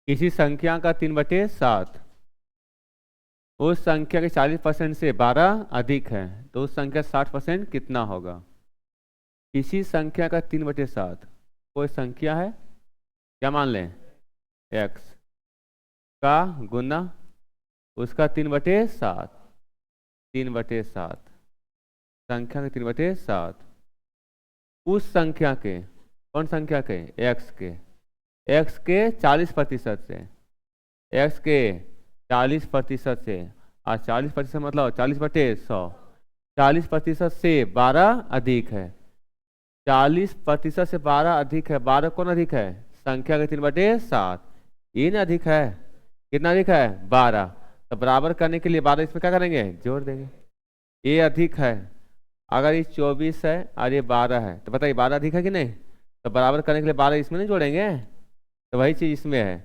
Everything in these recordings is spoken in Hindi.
किसी संख्या का 3/7 उस संख्या के 40% से 12 अधिक है तो उस संख्या 60% कितना होगा। किसी संख्या का 3/7 कोई संख्या है, क्या मान लें, x का गुना उसका 3/7, 3/7 संख्या के 3/7 उस संख्या के, कौन संख्या के, x के 40% से, x के 40% से, और 40% मतलब 40/100, 40% से 12 अधिक है, 40% से 12 अधिक है, 12 कौन अधिक है, संख्या के 3/7, ये ना अधिक है, कितना अधिक है, 12। तो बराबर करने के लिए 12 इसमें क्या करेंगे, जोड़ देंगे। ये अधिक है, अगर ये 24 है और ये 12 है तो बताइए 12 अधिक है कि नहीं, तो बराबर करने के लिए 12 इसमें नहीं जोड़ेंगे, तो वही चीज इसमें है,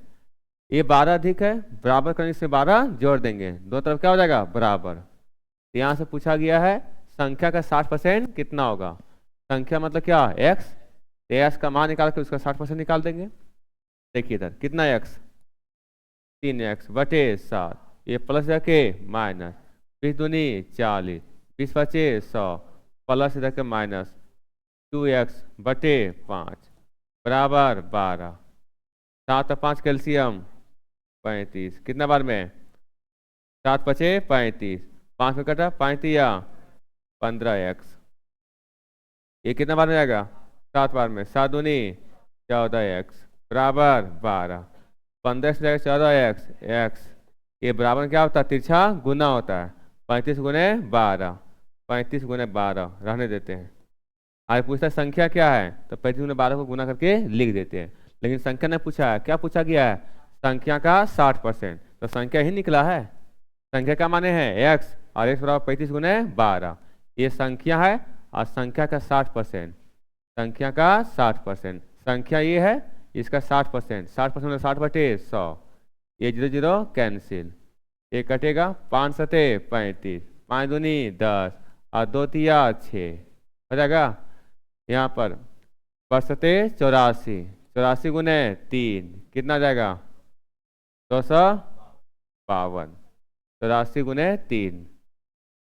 ये 12 अधिक है, बराबर करने से 12 जोड़ देंगे, दो तरफ क्या हो जाएगा, बराबर। तो यहाँ से पूछा गया है संख्या का 60% कितना होगा। संख्या मतलब क्या, x, तो x का मान निकाल कर उसका 60% निकाल देंगे। देखिए इधर कितना x, 3x/7, ये प्लस जाके माइनस, 20 दूनी 40, 20 बचे 100, प्लस इधर के माइनस 2x/5 बराबर 12, 7 और 5 कैल्शियम 35, कितना बार में, 7 बचे 35, 5 में कटा 35 या 15x, ये कितना बार में आएगा, 7 बार में, 7 दूनी 14x बराबर 12, 15 से 14x, x ये बराबर क्या होता है, तिरछा गुना होता है, 35 गुने 12, 35 गुने 12 रहने देते हैं। आगे पूछता है संख्या क्या है, तो 35 गुने 12 को गुना करके लिख देते हैं, लेकिन संख्या ने पूछा है, क्या पूछा गया है, संख्या का 60%, तो संख्या ही निकला है, संख्या का माने है x, और x बराबर 35 गुने 12, ये संख्या है, और संख्या का 60%, संख्या का 60%, संख्या ये है, इसका 60%, 60% मतलब 60/100, ये 0 0 कैंसिल, ये कटेगा, 5 सते 35, 5 दूनी 10 और 2 तिया 6 हो जाएगा। यहाँ पर 5 सते 84, 84 गुने 3 कितना जाएगा, 252, 84 गुने 3,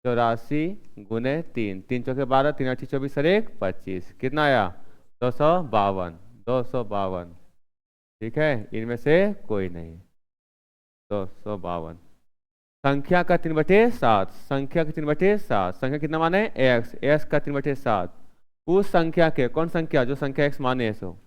84 गुने 3, 3 चौके 12, 3 8 24 और 1 25, कितना आया, 252, 252, ठीक है, इनमें से कोई नहीं, 252। संख्या का 3/7, संख्या का 3/7, संख्या कितना माने, x का 3/7 उस संख्या के, कौन संख्या, जो संख्या x माने है सो,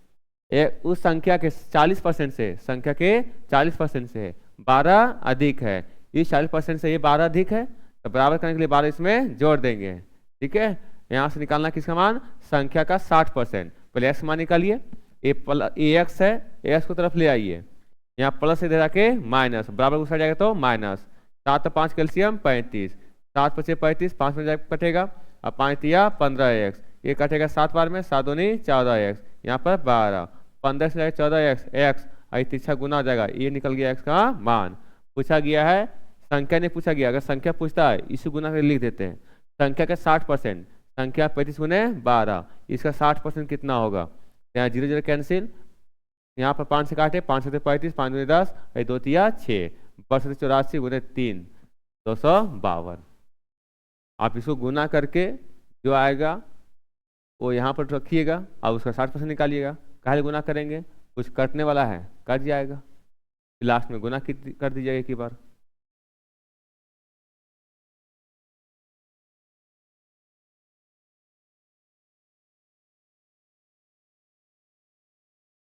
उस संख्या के 40% से, संख्या के 40% से 12 अधिक है, इस 40% से ये 12 अधिक है, तो बराबर करने के लिए 12 इसमें जोड़ देंगे, ठीक है। यहाँ से निकालना किसका मान, संख्या का 60%, पहले x मान निकालिए, ये x है, x को तरफ ले आइए, यहाँ प्लस इधर आके माइनस, बराबर उस साइड जाएगा तो माइनस, 7 और 5 कैल्शियम 35, 7 बचे 35, 5 में जाकर कटेगा, और 5 तिया 15x, ये कटेगा 7 बार में, 7 दूनी 14x, यहाँ पर 12, 15 से 14x, x आई तिरछा गुना हो जाएगा, ये निकल गया x का मान। पूछा गया है, संख्या नहीं पूछा गया, अगर संख्या पूछता है इसी गुना करके लिख देते हैं, संख्या का 60%, संख्या 35 गुने 12, इसका 60% कितना होगा, यहाँ 0 0 कैंसिल, यहाँ पर 5 से काटे, 5 से 35, 5 दूनी 10, 2 तिया 6, 84 गुने 3, 252। आप इसको गुना करके जो आएगा वो यहाँ पर रखिएगा और उसका 60% निकालिएगा। काहे गुना करेंगे, कुछ कटने वाला है, कट जाएगा, लास्ट में गुना कर दीजिएगा एक ही बार।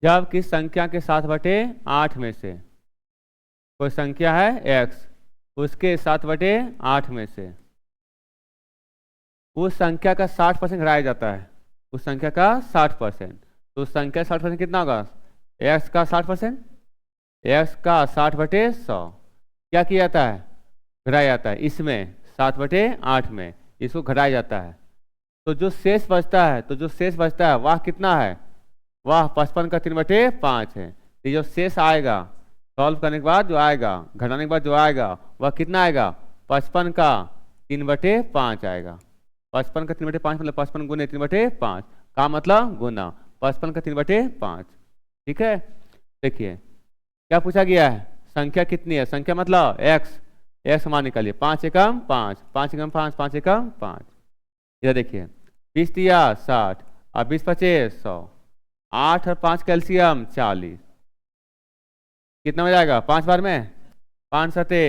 जब किस संख्या के 7/8 में से कोई संख्या है x, उसके 7/8 में से उस संख्या का 60% घटाया जाता है, उस संख्या का 60%, तो उस संख्या 60% कितना होगा, x का 60%, x का 60/100 क्या किया जाता है, घटाया जाता है, इसमें 7/8 में इसको घटाया जाता है, तो जो शेष बचता है, तो जो शेष बचता है वह कितना है, वह 55 का 3/5 है। ये जो शेष आएगा सॉल्व करने के बाद जो आएगा, घटाने के बाद जो आएगा वह कितना आएगा, 55 का 3/5 आएगा। 55 का 3/5 मतलब 55 गुने 3/5 का मतलब गुना 55 का 3/5, ठीक है। देखिए क्या पूछा गया है? संख्या कितनी है? संख्या मतलब एक्स। एक्स मान निकालिए, 5 एकम 5, 5 एकम 5, 5 एकम 5। इधर देखिए, 20 दिया 60 और 20 पचे 100। 8 और 5 कैल्शियम 40। कितना हो जाएगा 5 बार में? 5 सते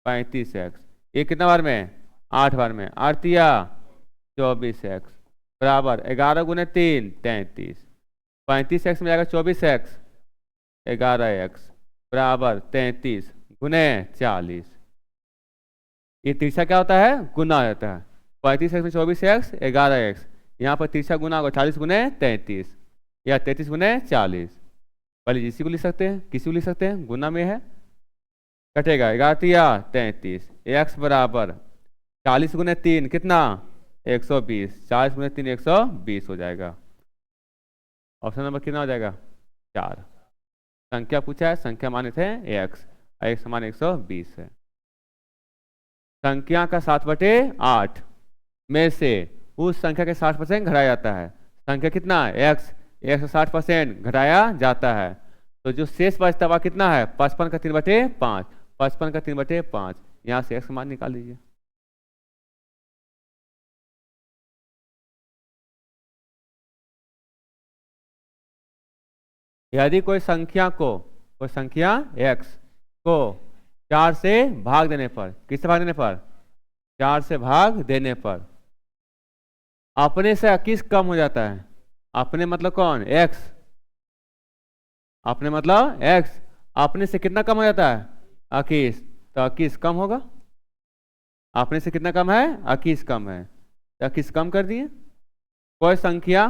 35x। ये कितना बार में? 8 बार में। 8 दिया 24x बराबर 11 गुने 3 33। 35x में जाएगा 24x, 11x बराबर 33 गुने 40। ये तीसरा क्या होता है? गुना होता है। 35x में 24x 11x, यहाँ पर तीसरा गुना होगा 40 गुने 33 या 33 गुने 40। पहले इसी को लिख सकते हैं, किसी को लिख सकते हैं, गुना में है, कटेगा 11 या 33। x बराबर 40 गुने 3 कितना? 120। 40 गुने 3 120 हो जाएगा। ऑप्शन नंबर कितना हो जाएगा? 4। संख्या पूछा है, संख्या माने थे x, x समान 120 है। संख्या का 7/8 में से उस संख्या के 60% घटाया जाता है। संख्या कितना है? x, x से 60% घटाया जाता है, तो जो शेष बचता हुआ कितना है? 55 का 3/5। 55 का 3/5, यहाँ से x मान निकाल लीजिए। यदि कोई संख्या x को 4 से भाग देने पर, किससे भाग देने पर? 4 से भाग देने पर अपने से 21 कम हो जाता है। अपने मतलब कौन? x। अपने मतलब x, अपने से कितना कम हो जाता है? 21। तो 21 कम होगा। अपने से कितना कम है? 21 कम है, तो 21 कम कर दिए। कोई संख्या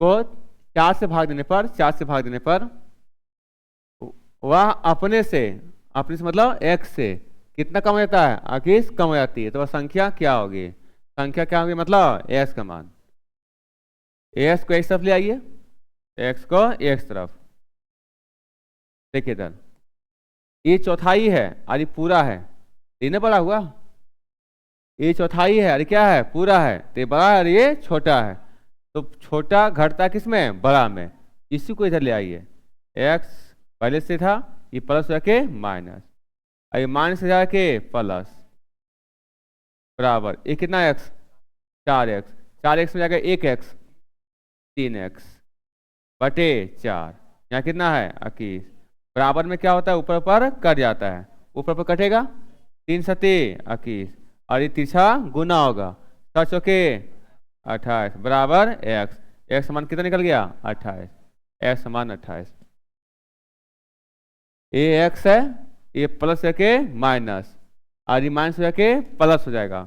को 4 से भाग देने पर, 4 से भाग देने पर वह अपने से मतलब x से कितना कम हो जाता है? 21 कम हो जाती है, तो वह संख्या क्या होगी? संख्या क्या होगी? मतलब x का मान। x को एक तरफ ले आइए, x को एक तरफ। देखिए इधर, ये चौथाई है और ये पूरा है, इन्हें बड़ा हुआ। ये चौथाई है और क्या है? पूरा है। तो ये बड़ा है और ये छोटा है, तो छोटा घटता किसमें? बड़ा में। इसी को इधर ले आइए, x पहले से था, ये प्लस हो जाके माइनस, और ये माइनस से जाके प्लस बराबर ये कितना x? 4x। 4x में जाएगा 1x 3x बटे 4, यहाँ कितना है? 21 बराबर में क्या होता है? ऊपर ऊपर कट जाता है, ऊपर ऊपर कटेगा 3 सते 21 और ये तीसरा गुना होगा 7 चौके 28 बराबर x। x समान कितना निकल गया? 28। x समान 28। ये x है, ये प्लस होके माइनस और ये माइनस हो जाके प्लस हो जाएगा।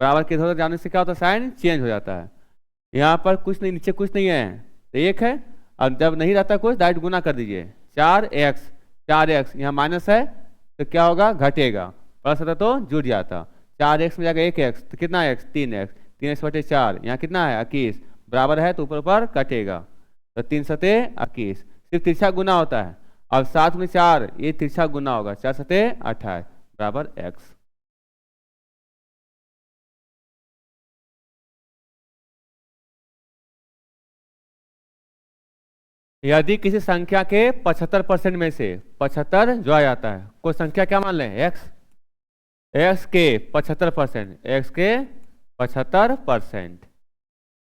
बराबर के इधर जाने से क्या होता है? साइन चेंज हो जाता है। यहाँ पर कुछ नहीं, नीचे कुछ नहीं है, तो एक है, और जब नहीं रहता कुछ डायरेक्ट गुना कर दीजिए। 4x, 4x यहाँ माइनस है तो क्या होगा? घटेगा। प्लस होता तो जुड़ जाता। 4x में जाएगा 1x, तो कितना x? 3x। 3x बटे 4, यहाँ कितना है? 21 बराबर है, तो ऊपर ऊपर कटेगा, तो 3 सते 21। सिर्फ तिरछा गुना होता है, अब 7 में 4, ये तिरछा गुना होगा, 4 सते 28 बराबर x। यदि किसी संख्या के 75% में से 75 जोड़ा जाता है, कोई संख्या क्या मान लें? x, x के 75%, x के 75%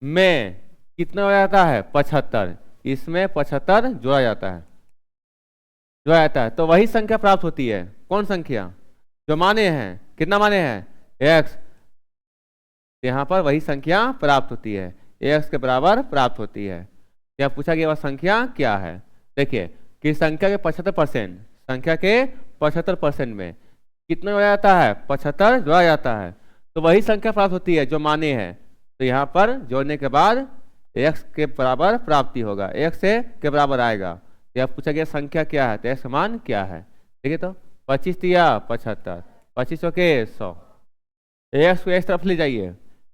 में कितना हो जाता है? 75। इसमें 75 जोड़ा जाता है, तो वही संख्या प्राप्त होती है। कौन संख्या? जो माने हैं। कितना माने हैं? x। यहाँ पर वही संख्या प्राप्त होती है, x के बराबर प्राप्त होती है। क्या पूछा गया? वह संख्या क्या है? देखिए कि संख्या के 75%, संख्या के 75% में कितना जोड़ा जाता है? 75 जोड़ा जाता है, तो वही संख्या प्राप्त होती है जो माने हैं। तो यहाँ पर जोड़ने के बाद x के बराबर प्राप्ति होगा, x से के बराबर आएगा। यह पूछा गया संख्या क्या है, तो x मान क्या है? देखिए तो 25 दिया 75, 25 के 100। x को इस तरफ ले जाइए,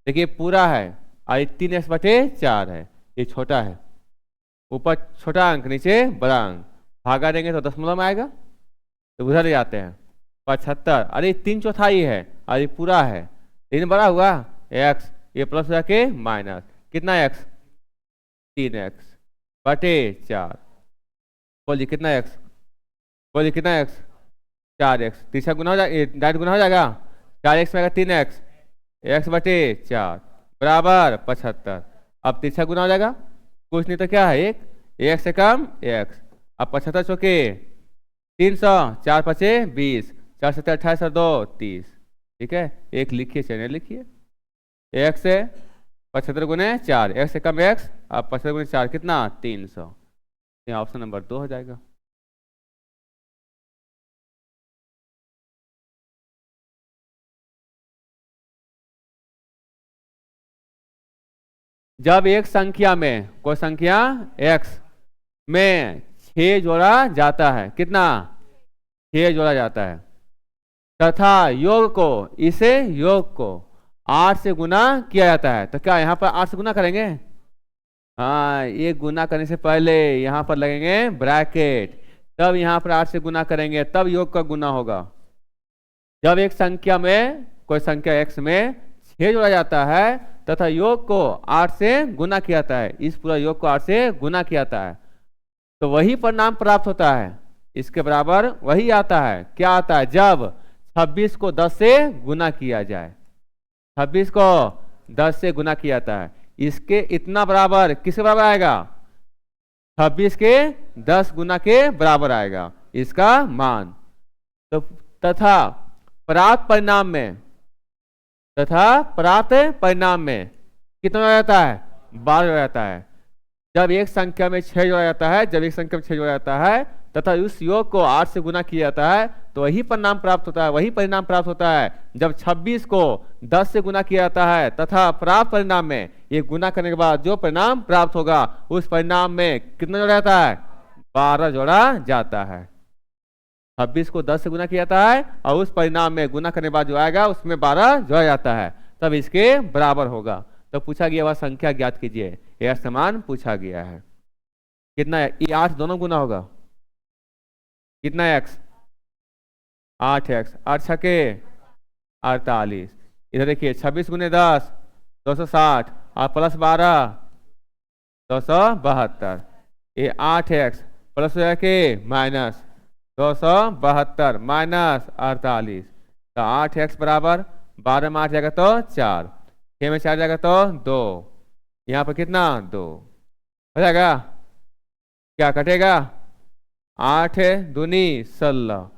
देखिए पूरा है और 3x बटे 4 है, ये छोटा है, ऊपर छोटा अंक नीचे बड़ा अंक, भागा देंगे तो दशमलव में आएगा, तो उधर ले जाते हैं 75। अरे 3/4 है और ये पूरा है, 3 बड़ा हुआ x, ये प्लस हो जाके माइनस, कितना x? 3x बटे 4। बोलिए कितना x? बोलिए कितना एक्स, 4x, तीसरा गुना हो जाएगा, डायरेक्ट गुना हो जाएगा, 4x में आएगा 3x, x बटे 4 बराबर 75। अब तीसरा गुना हो जाएगा, कुछ नहीं तो क्या है एक से कम x। अब 75 चौके 300, 4 पचे 20, 4 सत्तर 28 और 2 30। ठीक है, एक लिखिए, चलिए लिखिए, एक से 75 गुने 4, एक से कम x। अब 75 गुने 4 कितना, 300। ऑप्शन नंबर 2 हो जाएगा। जब एक संख्या में, कोई संख्या x में 6 जोड़ा जाता है, कितना, 6 जोड़ा जाता है, तथा योग को, इसे योग को 8 से गुना किया जाता है, तो क्या यहाँ पर 8 से गुना करेंगे? हाँ, ये गुना करने से पहले यहाँ पर लगेंगे ब्रैकेट, तब यहाँ पर 8 से गुना करेंगे, तब योग का गुना होगा। जब एक संख्या में, कोई संख्या x में 6 जोड़ा जाता है तथा योग को 8 से गुना किया जाता है, इस पूरा योग को 8 से गुना किया जाता है, तो वही परिणाम प्राप्त होता है, इसके बराबर वही आता है। क्या आता है? जब 26 को 10 से गुना किया जाए, 26 को 10 से गुना किया जाता है, इसके इतना बराबर किसके बराबर आएगा? 26 के 10 गुना के बराबर आएगा इसका मान। तो तथा प्राप्त परिणाम में, कितना हो जाता है? 12 हो जाता है। जब एक संख्या में 6 जोड़ा जाता है, तथा उस योग को 8 से गुना किया जाता है, तो वही परिणाम प्राप्त होता है। जब 26 को 10 से गुना किया जाता है तथा प्राप्त परिणाम में ये गुना करने के बाद जो परिणाम प्राप्त होगा, उस परिणाम में कितना जोड़ा जाता है? 12 जोड़ा जाता है। 26 को 10 से गुना किया जाता है और उस परिणाम में गुना करने के बाद जो आएगा उसमें 12 जोड़ा जाता है, तब इसके बराबर होगा। तो पूछा गया वह संख्या ज्ञात कीजिए, यह समान पूछा गया है। कितना है? ये 8 दोनों गुना होगा, कितना x? 8x, 8 छके 48। इधर देखिए 26 गुने 10 260 और प्लस 12 272। ये 8x प्लस हो जाके माइनस 272 माइनस 48, तो 8x बराबर 12 में 8 जाएगा तो 4, 6 में 4 जाएगा तो 2, यहाँ पर कितना 2 हो जाएगा। क्या कटेगा? 8 दूनी 16,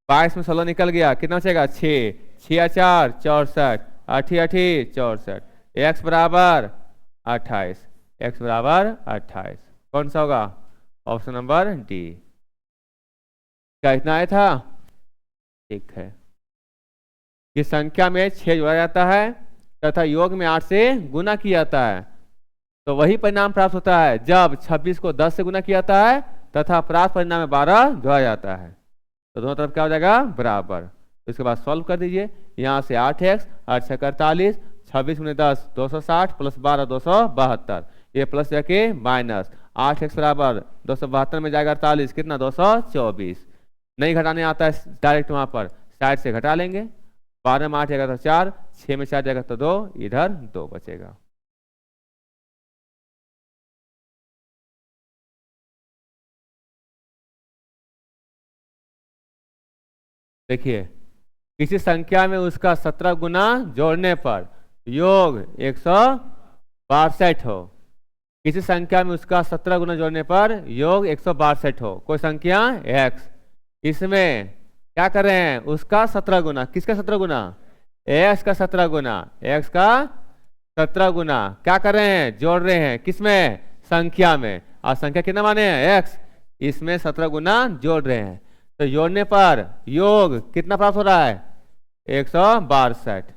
22 में 16 निकल गया, कितना बचेगा? 6, 6 4 64, 8 8 64, x बराबर 28, x बराबर 28। कौन सा होगा? Option number D. क्या इतना आया था? ठीक है। इस संख्या में 6 जोड़ा जाता है तथा योग में 8 से गुना किया जाता है, तो वही परिणाम प्राप्त होता है जब 26 को 10 से गुना किया जाता है तथा प्राप्त परिणाम में 12 जोड़ा जाता है, तो दोनों तरफ क्या हो जाएगा? बराबर। तो इसके बाद सॉल्व कर दीजिए। यहाँ से 8x 8 छक्का 48, 26 गुने 10 260 प्लस 12 272, ये प्लस जाके माइनस 8x बराबर 272 में जाएगा 48, कितना? 224। नहीं घटाने आता है डायरेक्ट, वहां पर साइड से घटा लेंगे। 12 में 8 जाएगा तो 4, 6 में 4 जाएगा तो 2, इधर 2 बचेगा। देखिए, किसी संख्या में उसका 17 गुना जोड़ने पर योग 162 हो, किसी संख्या में उसका 17 गुना जोड़ने पर योग 162 हो, कोई संख्या x, इसमें क्या कर रहे हैं? उसका 17 गुना। किसका 17 गुना? x का 17 गुना, x का 17 गुना क्या कर रहे हैं? जोड़ रहे हैं। किसमें? संख्या में। और संख्या कितना माने हैं? x, इसमें 17 गुना जोड़ रहे हैं, तो जोड़ने पर योग कितना प्राप्त हो रहा है? 162।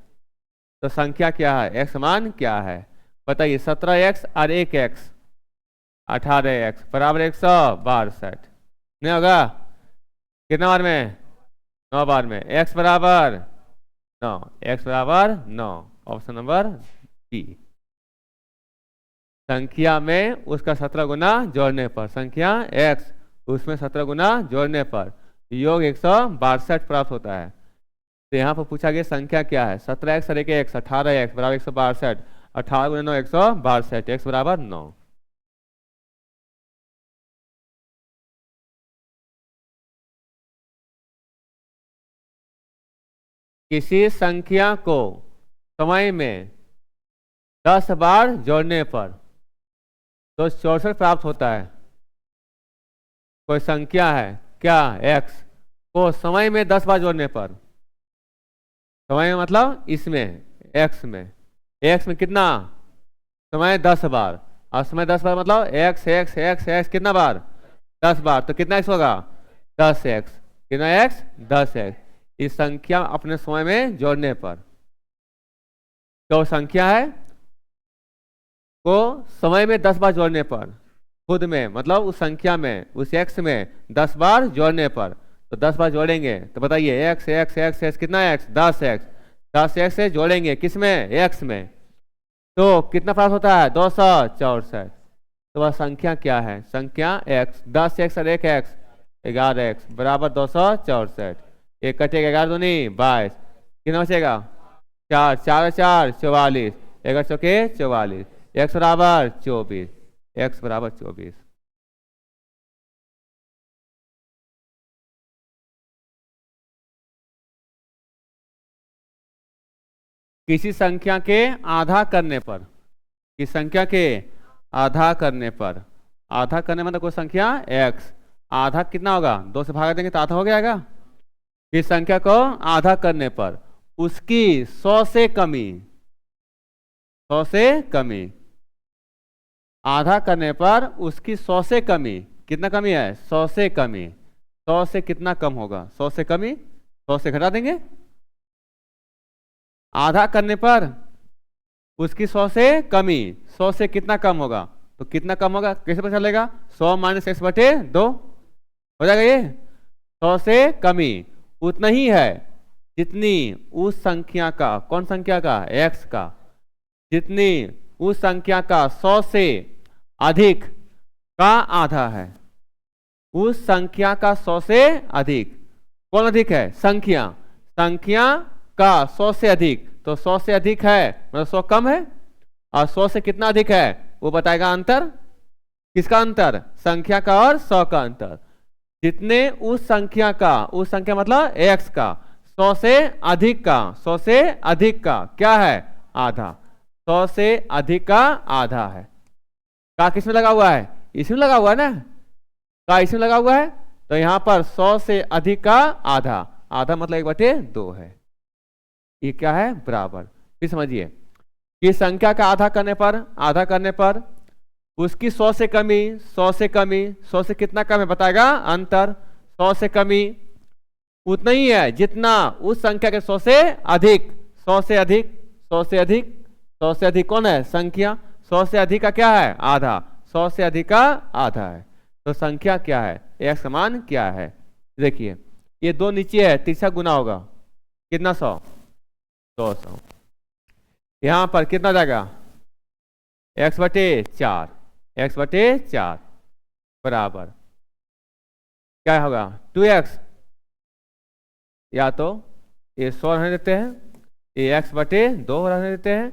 तो संख्या क्या है? x मान क्या है बताइए? 17x और 1x 18x बराबर 162। नहीं होगा? कितना बार में? 9 बार में। x बराबर 9, x बराबर 9, ऑप्शन नंबर बी। संख्या में उसका 17 गुना जोड़ने पर, संख्या x उसमें 17 गुना जोड़ने पर योग 162 प्राप्त होता है। तो यहाँ पर पूछा गया संख्या क्या है? 17x और 1x 18x बराबर 162, 18 गुना 9 162, x बराबर 9। किसी संख्या को समय में 10 बार जोड़ने पर तो 64 प्राप्त होता है। कोई संख्या है क्या x को समय में 10 बार जोड़ने पर, समय में मतलब इसमें x में कितना समय 10 बार, और समय 10 बार मतलब x कितना बार 10 बार, तो कितना x होगा 10x, कितना x 10x। इस संख्या अपने समय में जोड़ने पर, तो संख्या है को समय में 10 बार जोड़ने पर, खुद में मतलब उस संख्या में उस x में 10 बार जोड़ने पर, तो 10 बार जोड़ेंगे तो बताइए x कितना x 10x से जोड़ेंगे किसमें x में, तो कितना प्राप्त होता है 264। तो वह संख्या क्या है, संख्या x 10x और 1x 11x बराबर 264। एक कटेगा 11 दूनी 22, कितना बचेगा 4 4 4 44, 11 चौके 44, x बराबर 24, x बराबर 24। किसी संख्या के आधा करने पर, किसी संख्या के आधा करने पर, आधा करने मतलब कोई संख्या x, आधा कितना होगा 2 से भाग देंगे तो आधा हो जाएगा। किसी संख्या को आधा करने पर उसकी 100 से कमी, 100 से कमी, आधा करने पर उसकी 100 से कमी, कितना कमी है 100 से कमी, 100 से कितना कम होगा 100 से कमी, 100 से घटा देंगे, आधा करने पर उसकी 100 से कमी, 100 से कितना कम होगा, तो कितना कम होगा कैसे पता चलेगा 100 माइनस x बटे 2 हो जाएगा ये। 100 से कमी उतना ही है जितनी उस संख्या का, कौन संख्या का x का, जितनी उस संख्या का 100 से अधिक का आधा है, उस संख्या का 100 से अधिक, कौन अधिक है संख्या, संख्या का 100 से अधिक, तो 100 से अधिक है मतलब 100 कम है, और 100 से कितना अधिक है वो बताएगा अंतर, किसका अंतर संख्या का और 100 का अंतर। जितने उस संख्या का, उस संख्या मतलब x का 100 से अधिक का, 100 से अधिक का क्या है आधा, 100 से अधिक का आधा है। का किसमें लगा हुआ है, इसमें लगा हुआ है ना, का इसमें लगा हुआ है, तो यहां पर 100 से अधिक का आधा, आधा मतलब 1/2 है, ये क्या है बराबर। फिर समझिए कि संख्या का आधा करने पर उसकी 100 से कमी, 100 से कमी, 100 से कितना कम है बताएगा अंतर, 100 से कमी उतना ही है जितना उस संख्या के 100 से अधिक, 100 से अधिक, 100 से अधिक, 100 से अधिक कौन है संख्या, 100 से अधिक का क्या है आधा, 100 से अधिक का आधा है। तो संख्या क्या है x समान क्या है, देखिए ये 2 नीचे है, तीसरा गुना होगा कितना 100 200, यहां पर कितना जाएगा x/4, x/4 बराबर क्या होगा 2x, या तो ये 100 रहने देते हैं, ये x/2 रहने देते हैं,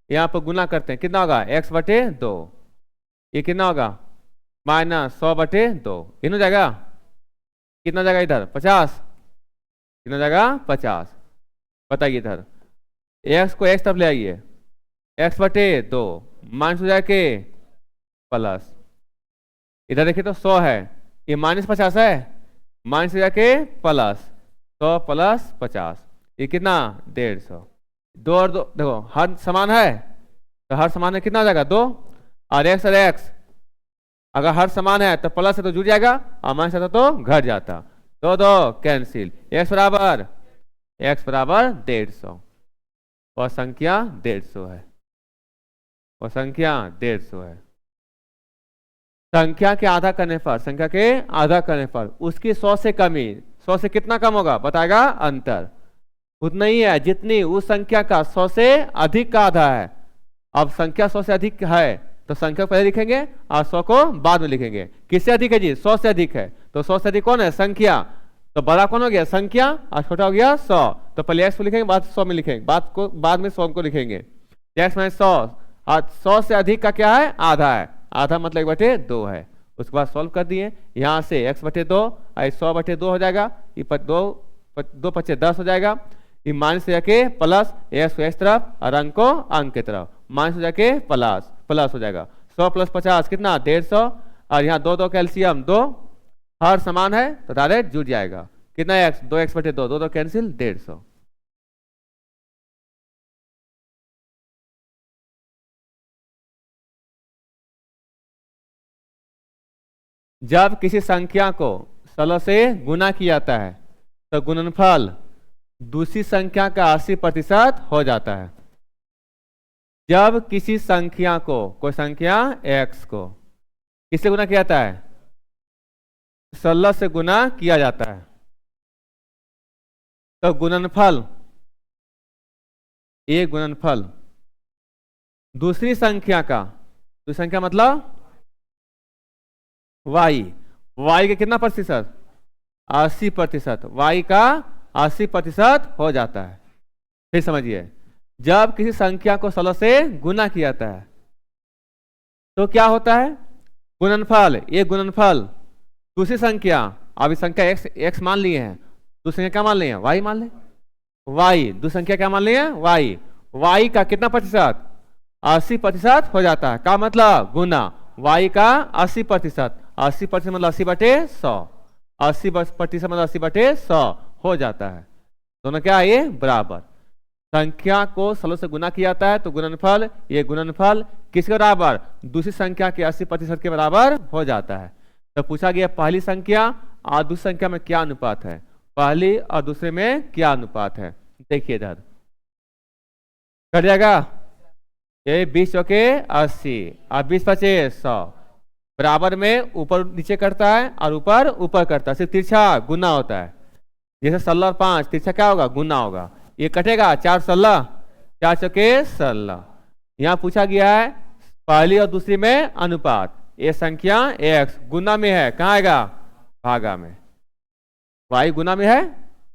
यहाँ पर गुना करते हैं कितना होगा x/2, ये कितना होगा -100/2, इन हो जाएगा कितना जाएगा इधर 50, कितना जाएगा 50। बताइए इधर x को x तरफ ले आइए, x/2 माइनस हो जाए के प्लस, इधर देखिए तो 100 है, ये -50 है, माइनस हो जाए के प्लस 100 + 50, ये कितना 150। 2 और 2 देखो हर समान है, तो हर समान है कितना हो जाएगा 2, और x अगर हर समान है तो प्लस है तो जुड़ जाएगा, और माइनस है तो घट जाता, 2 2 कैंसिल, x बराबर 150, वह संख्या 150 है, वह संख्या 150 है। संख्या के आधा करने पर, संख्या के आधा करने पर उसकी 100 से कमी, 100 से कितना कम होगा बताएगा अंतर, उतना ही है जितनी उस संख्या का 100 से अधिक का आधा है। अब संख्या 100 से अधिक है तो संख्या को पहले लिखेंगे और 100 को बाद में लिखेंगे। किससे अधिक है जी 100 से अधिक है, तो 100 से अधिक कौन है संख्या, तो बड़ा कौन हो गया संख्या और छोटा हो गया 100, तो पहले x को लिखेंगे बाद 100 में लिखेंगे, बाद में 100 को लिखेंगे, x में 100 और 100 से अधिक का क्या है आधा है, आधा मतलब 1/2 है। उसके बाद सॉल्व कर दिए, यहाँ से x/2 और 100/2 हो जाएगा, ये 2 × 5 = 10 हो जाएगा, कि माइनस हो जाके प्लस, एक्स को एक्स तरफ और अंक को अंक की तरफ, माइनस हो जाके प्लस प्लस हो जाएगा। 100 + 50 कितना 150, और यहाँ दो दो कैल्शियम दो, हर समान है तो डायरेक्ट जुड़ जाएगा। कितना एक्स 2x/2, दो दो कैंसिल 150। जब किसी संख्या को 16 से गुना किया जाता है तो गुणनफल दूसरी संख्या का 80% हो जाता है। जब किसी संख्या को, कोई संख्या x को किससे गुना किया जाता है, 16 से गुना किया जाता है, तो गुणनफल, ये गुणनफल दूसरी संख्या का, दूसरी संख्या मतलब y, y का कितना प्रतिशत, 80%, y का 80% हो जाता है। फिर समझिए, जब किसी संख्या को 16 से गुना किया जाता है तो क्या होता है, गुणनफल, ये गुणनफल दूसरी संख्या, अब इस संख्या x मान लिए हैं, दूसरी संख्या क्या मान लिए हैं, y मान लें, y दूसरी संख्या क्या मान लिए हैं, y का कितना प्रतिशत, 80% हो जाता है। का मतलब गुना, y का 80%, 80% मतलब 80/100, 80% मतलब 80/100 हो जाता है। दोनों क्या है, ये बराबर। संख्या को 16 से गुना किया जाता है तो गुणनफल, ये गुणनफल किसके बराबर, दूसरी संख्या के 80% के बराबर हो जाता है। तो पूछा गया पहली संख्या और दूसरी संख्या में क्या अनुपात है, पहली और दूसरे में क्या अनुपात है। देखिए इधर कट जाएगा, ये 20 चौके 80 और 20×5 100, बराबर में ऊपर नीचे करता है और ऊपर ऊपर करता है, सिर्फ तिरछा गुना होता है। जैसे 16 और 5 तिरछा क्या होगा, गुना होगा। ये कटेगा 4 16, 4 चौके 16। यहाँ पूछा गया है पहली और दूसरी में अनुपात, ये संख्या x गुना में है, कहाँ आएगा, भागा में, y गुना में है,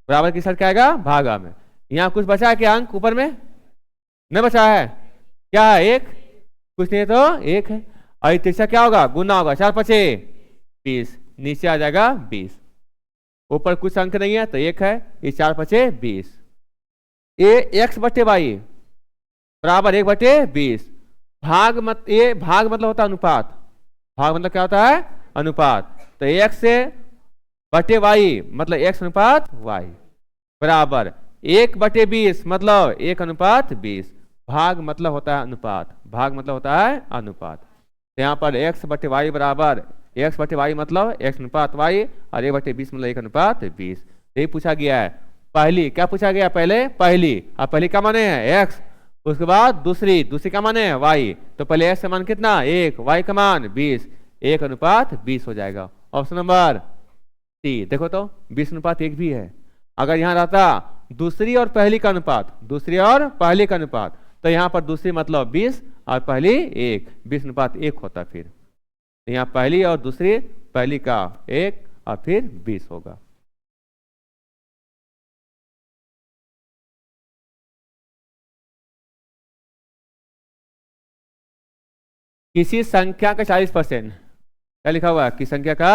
बराबर की साइड क्या आएगा, भागा में। यहाँ कुछ बचा है क्या, अंक ऊपर में नहीं बचा है, क्या है, एक, कुछ नहीं है तो एक है, और तिरछा क्या होगा, गुना होगा, 4×5 20, नीचे आ जाएगा 20, ऊपर कुछ अंक नहीं है तो एक है, ये 4×5 20, ये x/y बराबर 1/20, भाग मत, ये भाग मतलब होता है अनुपात, भाग मतलब क्या होता है, अनुपात। तो x से बटे y मतलब x अनुपात y बराबर 1/20 मतलब 1/20, भाग मतलब होता है अनुपात, भाग मतलब होता है अनुपात। तो यहाँ पर x/y बराबर, x/y मतलब x अनुपात y, और 1/20 मतलब 1/20। यही पूछा गया है। पहली क्या पूछा गया, पहले पहली, अब पहली का माने है x, उसके बाद दूसरी, दूसरी का माने है y, तो पहले x का मान कितना 1, y का मान 20, 1/20 हो जाएगा। ऑप्शन नंबर सी देखो तो 20/1 भी है। अगर यहाँ रहता दूसरी और पहली का अनुपात, दूसरी और पहली का अनुपात, तो यहाँ पर दूसरी मतलब 20 और पहली 1, 20/1 होता। फिर यहाँ पहली और दूसरी, पहली का 1 और फिर 20 होगा। किसी संख्या का 40%, क्या लिखा हुआ है, किसी संख्या का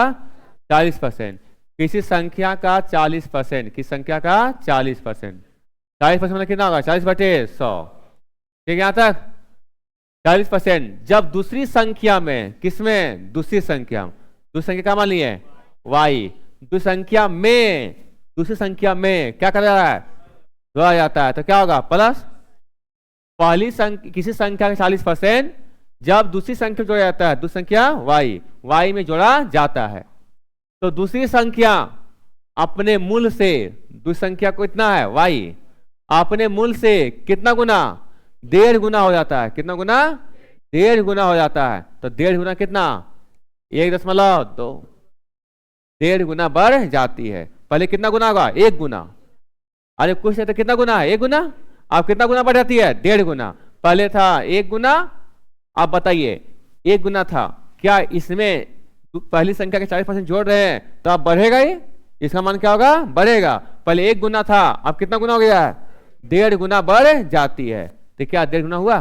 40%, किसी संख्या का 40%, किसी संख्या का 40%, 40% मतलब कितना होगा, 40/100, ठीक है यहाँ तक। 40% जब दूसरी संख्या में, किसमें, दूसरी संख्या, दूसरी संख्या क्या मान ली है, y, दूसरी संख्या में, दूसरी संख्या में क्या करा जा रहा है, जोड़ा जाता है, तो क्या होगा प्लस। पहली संख्या, किसी संख्या का 40% जब दूसरी संख्या जोड़ा जाता है, दूसरी संख्या y में जोड़ा जाता है, तो दूसरी संख्या अपने मूल से, दूसरी संख्या को इतना है y, अपने मूल से कितना गुना, 1.5 गुना हो जाता है, कितना गुना, 1.5 गुना हो जाता है। तो 1.5 गुना कितना, 1.2, 1.5 गुना बढ़ जाती है। पहले कितना गुना होगा, 1 गुना, अरे कुछ नहीं तो कितना गुना है, 1 गुना, अब कितना गुना बढ़ जाती है, 1.5 गुना। पहले था 1 गुना, अब बताइए 1 गुना था, क्या इसमें पहली संख्या के 40% जोड़ रहे हैं तो अब बढ़ेगा ही, इसका मान क्या होगा, बढ़ेगा। पहले 1 गुना था, अब कितना गुना हो गया है, 1.5 गुना बढ़ जाती है। तो क्या 1.5 गुना हुआ,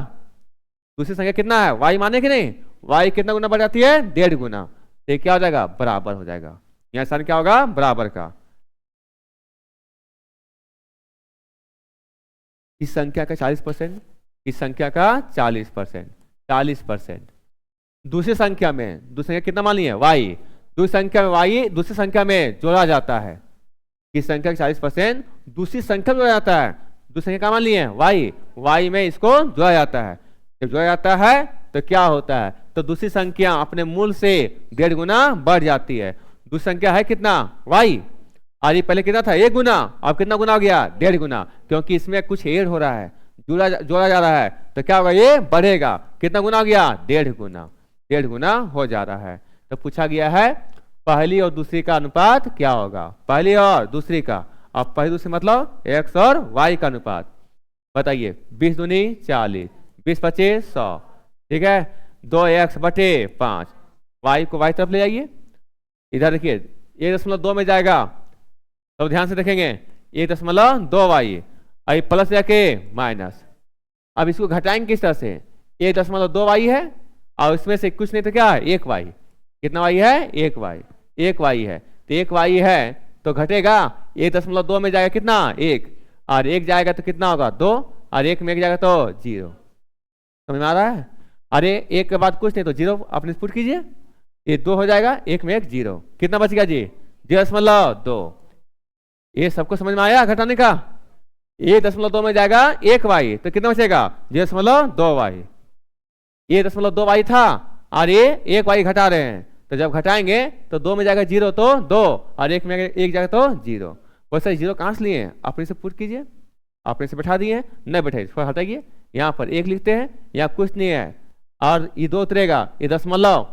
दूसरी संख्या कितना है, y माने कि नहीं, y कितना गुना बढ़ जाती है, 1.5 गुना, तो क्या हो जाएगा, बराबर हो जाएगा। यहाँ साइन क्या होगा, बराबर का। इस संख्या का 40%, इस संख्या का 40%, 40%। दूसरी संख्या में, दूसरी संख्या कितना मान लिया y, दूसरी संख्या में y दूसरी संख्या में जोड़ा जाता है। इस संख्या का 40% दूसरी संख्या में जोड़ा जाता है। दूसरी संख्या क्या मान लिए y में इसको जोड़ा जाता है। जब जोड़ा जाता है तो क्या होता है, तो दूसरी संख्या अपने मूल से 1.5 गुना बढ़ जाती है। दूसरी संख्या है कितना y, और ये पहले कितना था 1 गुना, अब कितना गुना हो गया 1.5 गुना, क्योंकि इसमें कुछ ऐड हो रहा है, जोड़ा जा रहा है, तो क्या होगा ये बढ़ेगा। कितना गुना हो गया 1.5 गुना, 1.5 गुना हो जा रहा है। तो पूछा गया है पहली और दूसरी का अनुपात क्या होगा, पहली और दूसरी का। अब पहली दूसरी मतलब x और y का अनुपात। बताइए 20 दूनी 40, 20 25 100, ठीक है। 2x/5, y को y तरफ ले जाइए। इधर देखिए 1.2 में जाएगा, तो ध्यान से देखेंगे 1.2y, आई प्लस जाके माइनस। अब इसको घटाएंगे किस तरह से, 1.2y है और इसमें से कुछ नहीं तो क्या है 1y। कितना y है 1y, 1y है, तो 1y है तो घटेगा 1.2 में जाएगा कितना 1, और 1 जाएगा तो कितना होगा 2, और 1 में 1 जाएगा तो 0। समझ में आ रहा है। अरे 1 के बाद कुछ नहीं तो 0 अपने पुट कीजिए, ये 2 हो जाएगा, 1 में 1 0, कितना बच गया जी 0.2। ये सबको समझ में आया घटाने का। 1.2 में जाएगा 1y, तो कितना बचेगा 0.2y। ये 0.2y था और ये 1y घटा रहे हैं, तो जब घटाएंगे तो 2 में जाएगा 0 तो 2, और 1 में 1 जाएगा तो 0। वैसे 0 कहाँ से लिए अपने से पुट कीजिए, अपने से बैठा दिए, नहीं बैठे इसको हटाइए, यहाँ पर 1 लिखते हैं, यहाँ कुछ नहीं है, और ये 2 उतरेगा, ये दशमलव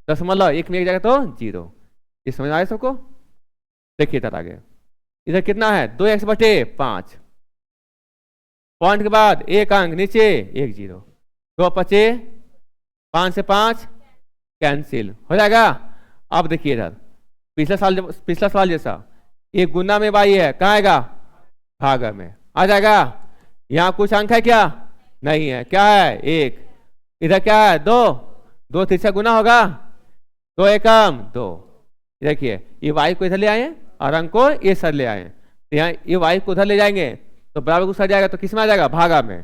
1 में 1 जाएगा तो 0। ये समझ आए सबको। देखिए इधर आगे, इधर कितना है 2x/5, पॉइंट के बाद 1 अंक नीचे 1 0, 2 25, 5 से 5 कैंसिल हो जाएगा। अब देखिए इधर पिछला सवाल जैसा, एक गुना में y है, कहाँ आएगा भागा में आ जाएगा। यहाँ कुछ अंक है क्या, नहीं है, क्या है 1, इधर क्या है 2, 2 3 से गुना होगा, 2 एकम 2। देखिए ये y को इधर ले आए और अंक को ये सर ले आए, तो यहाँ ये y को उधर ले जाएंगे तो बराबर गुस्सा जाएगा, तो किस में आ जाएगा भागा में।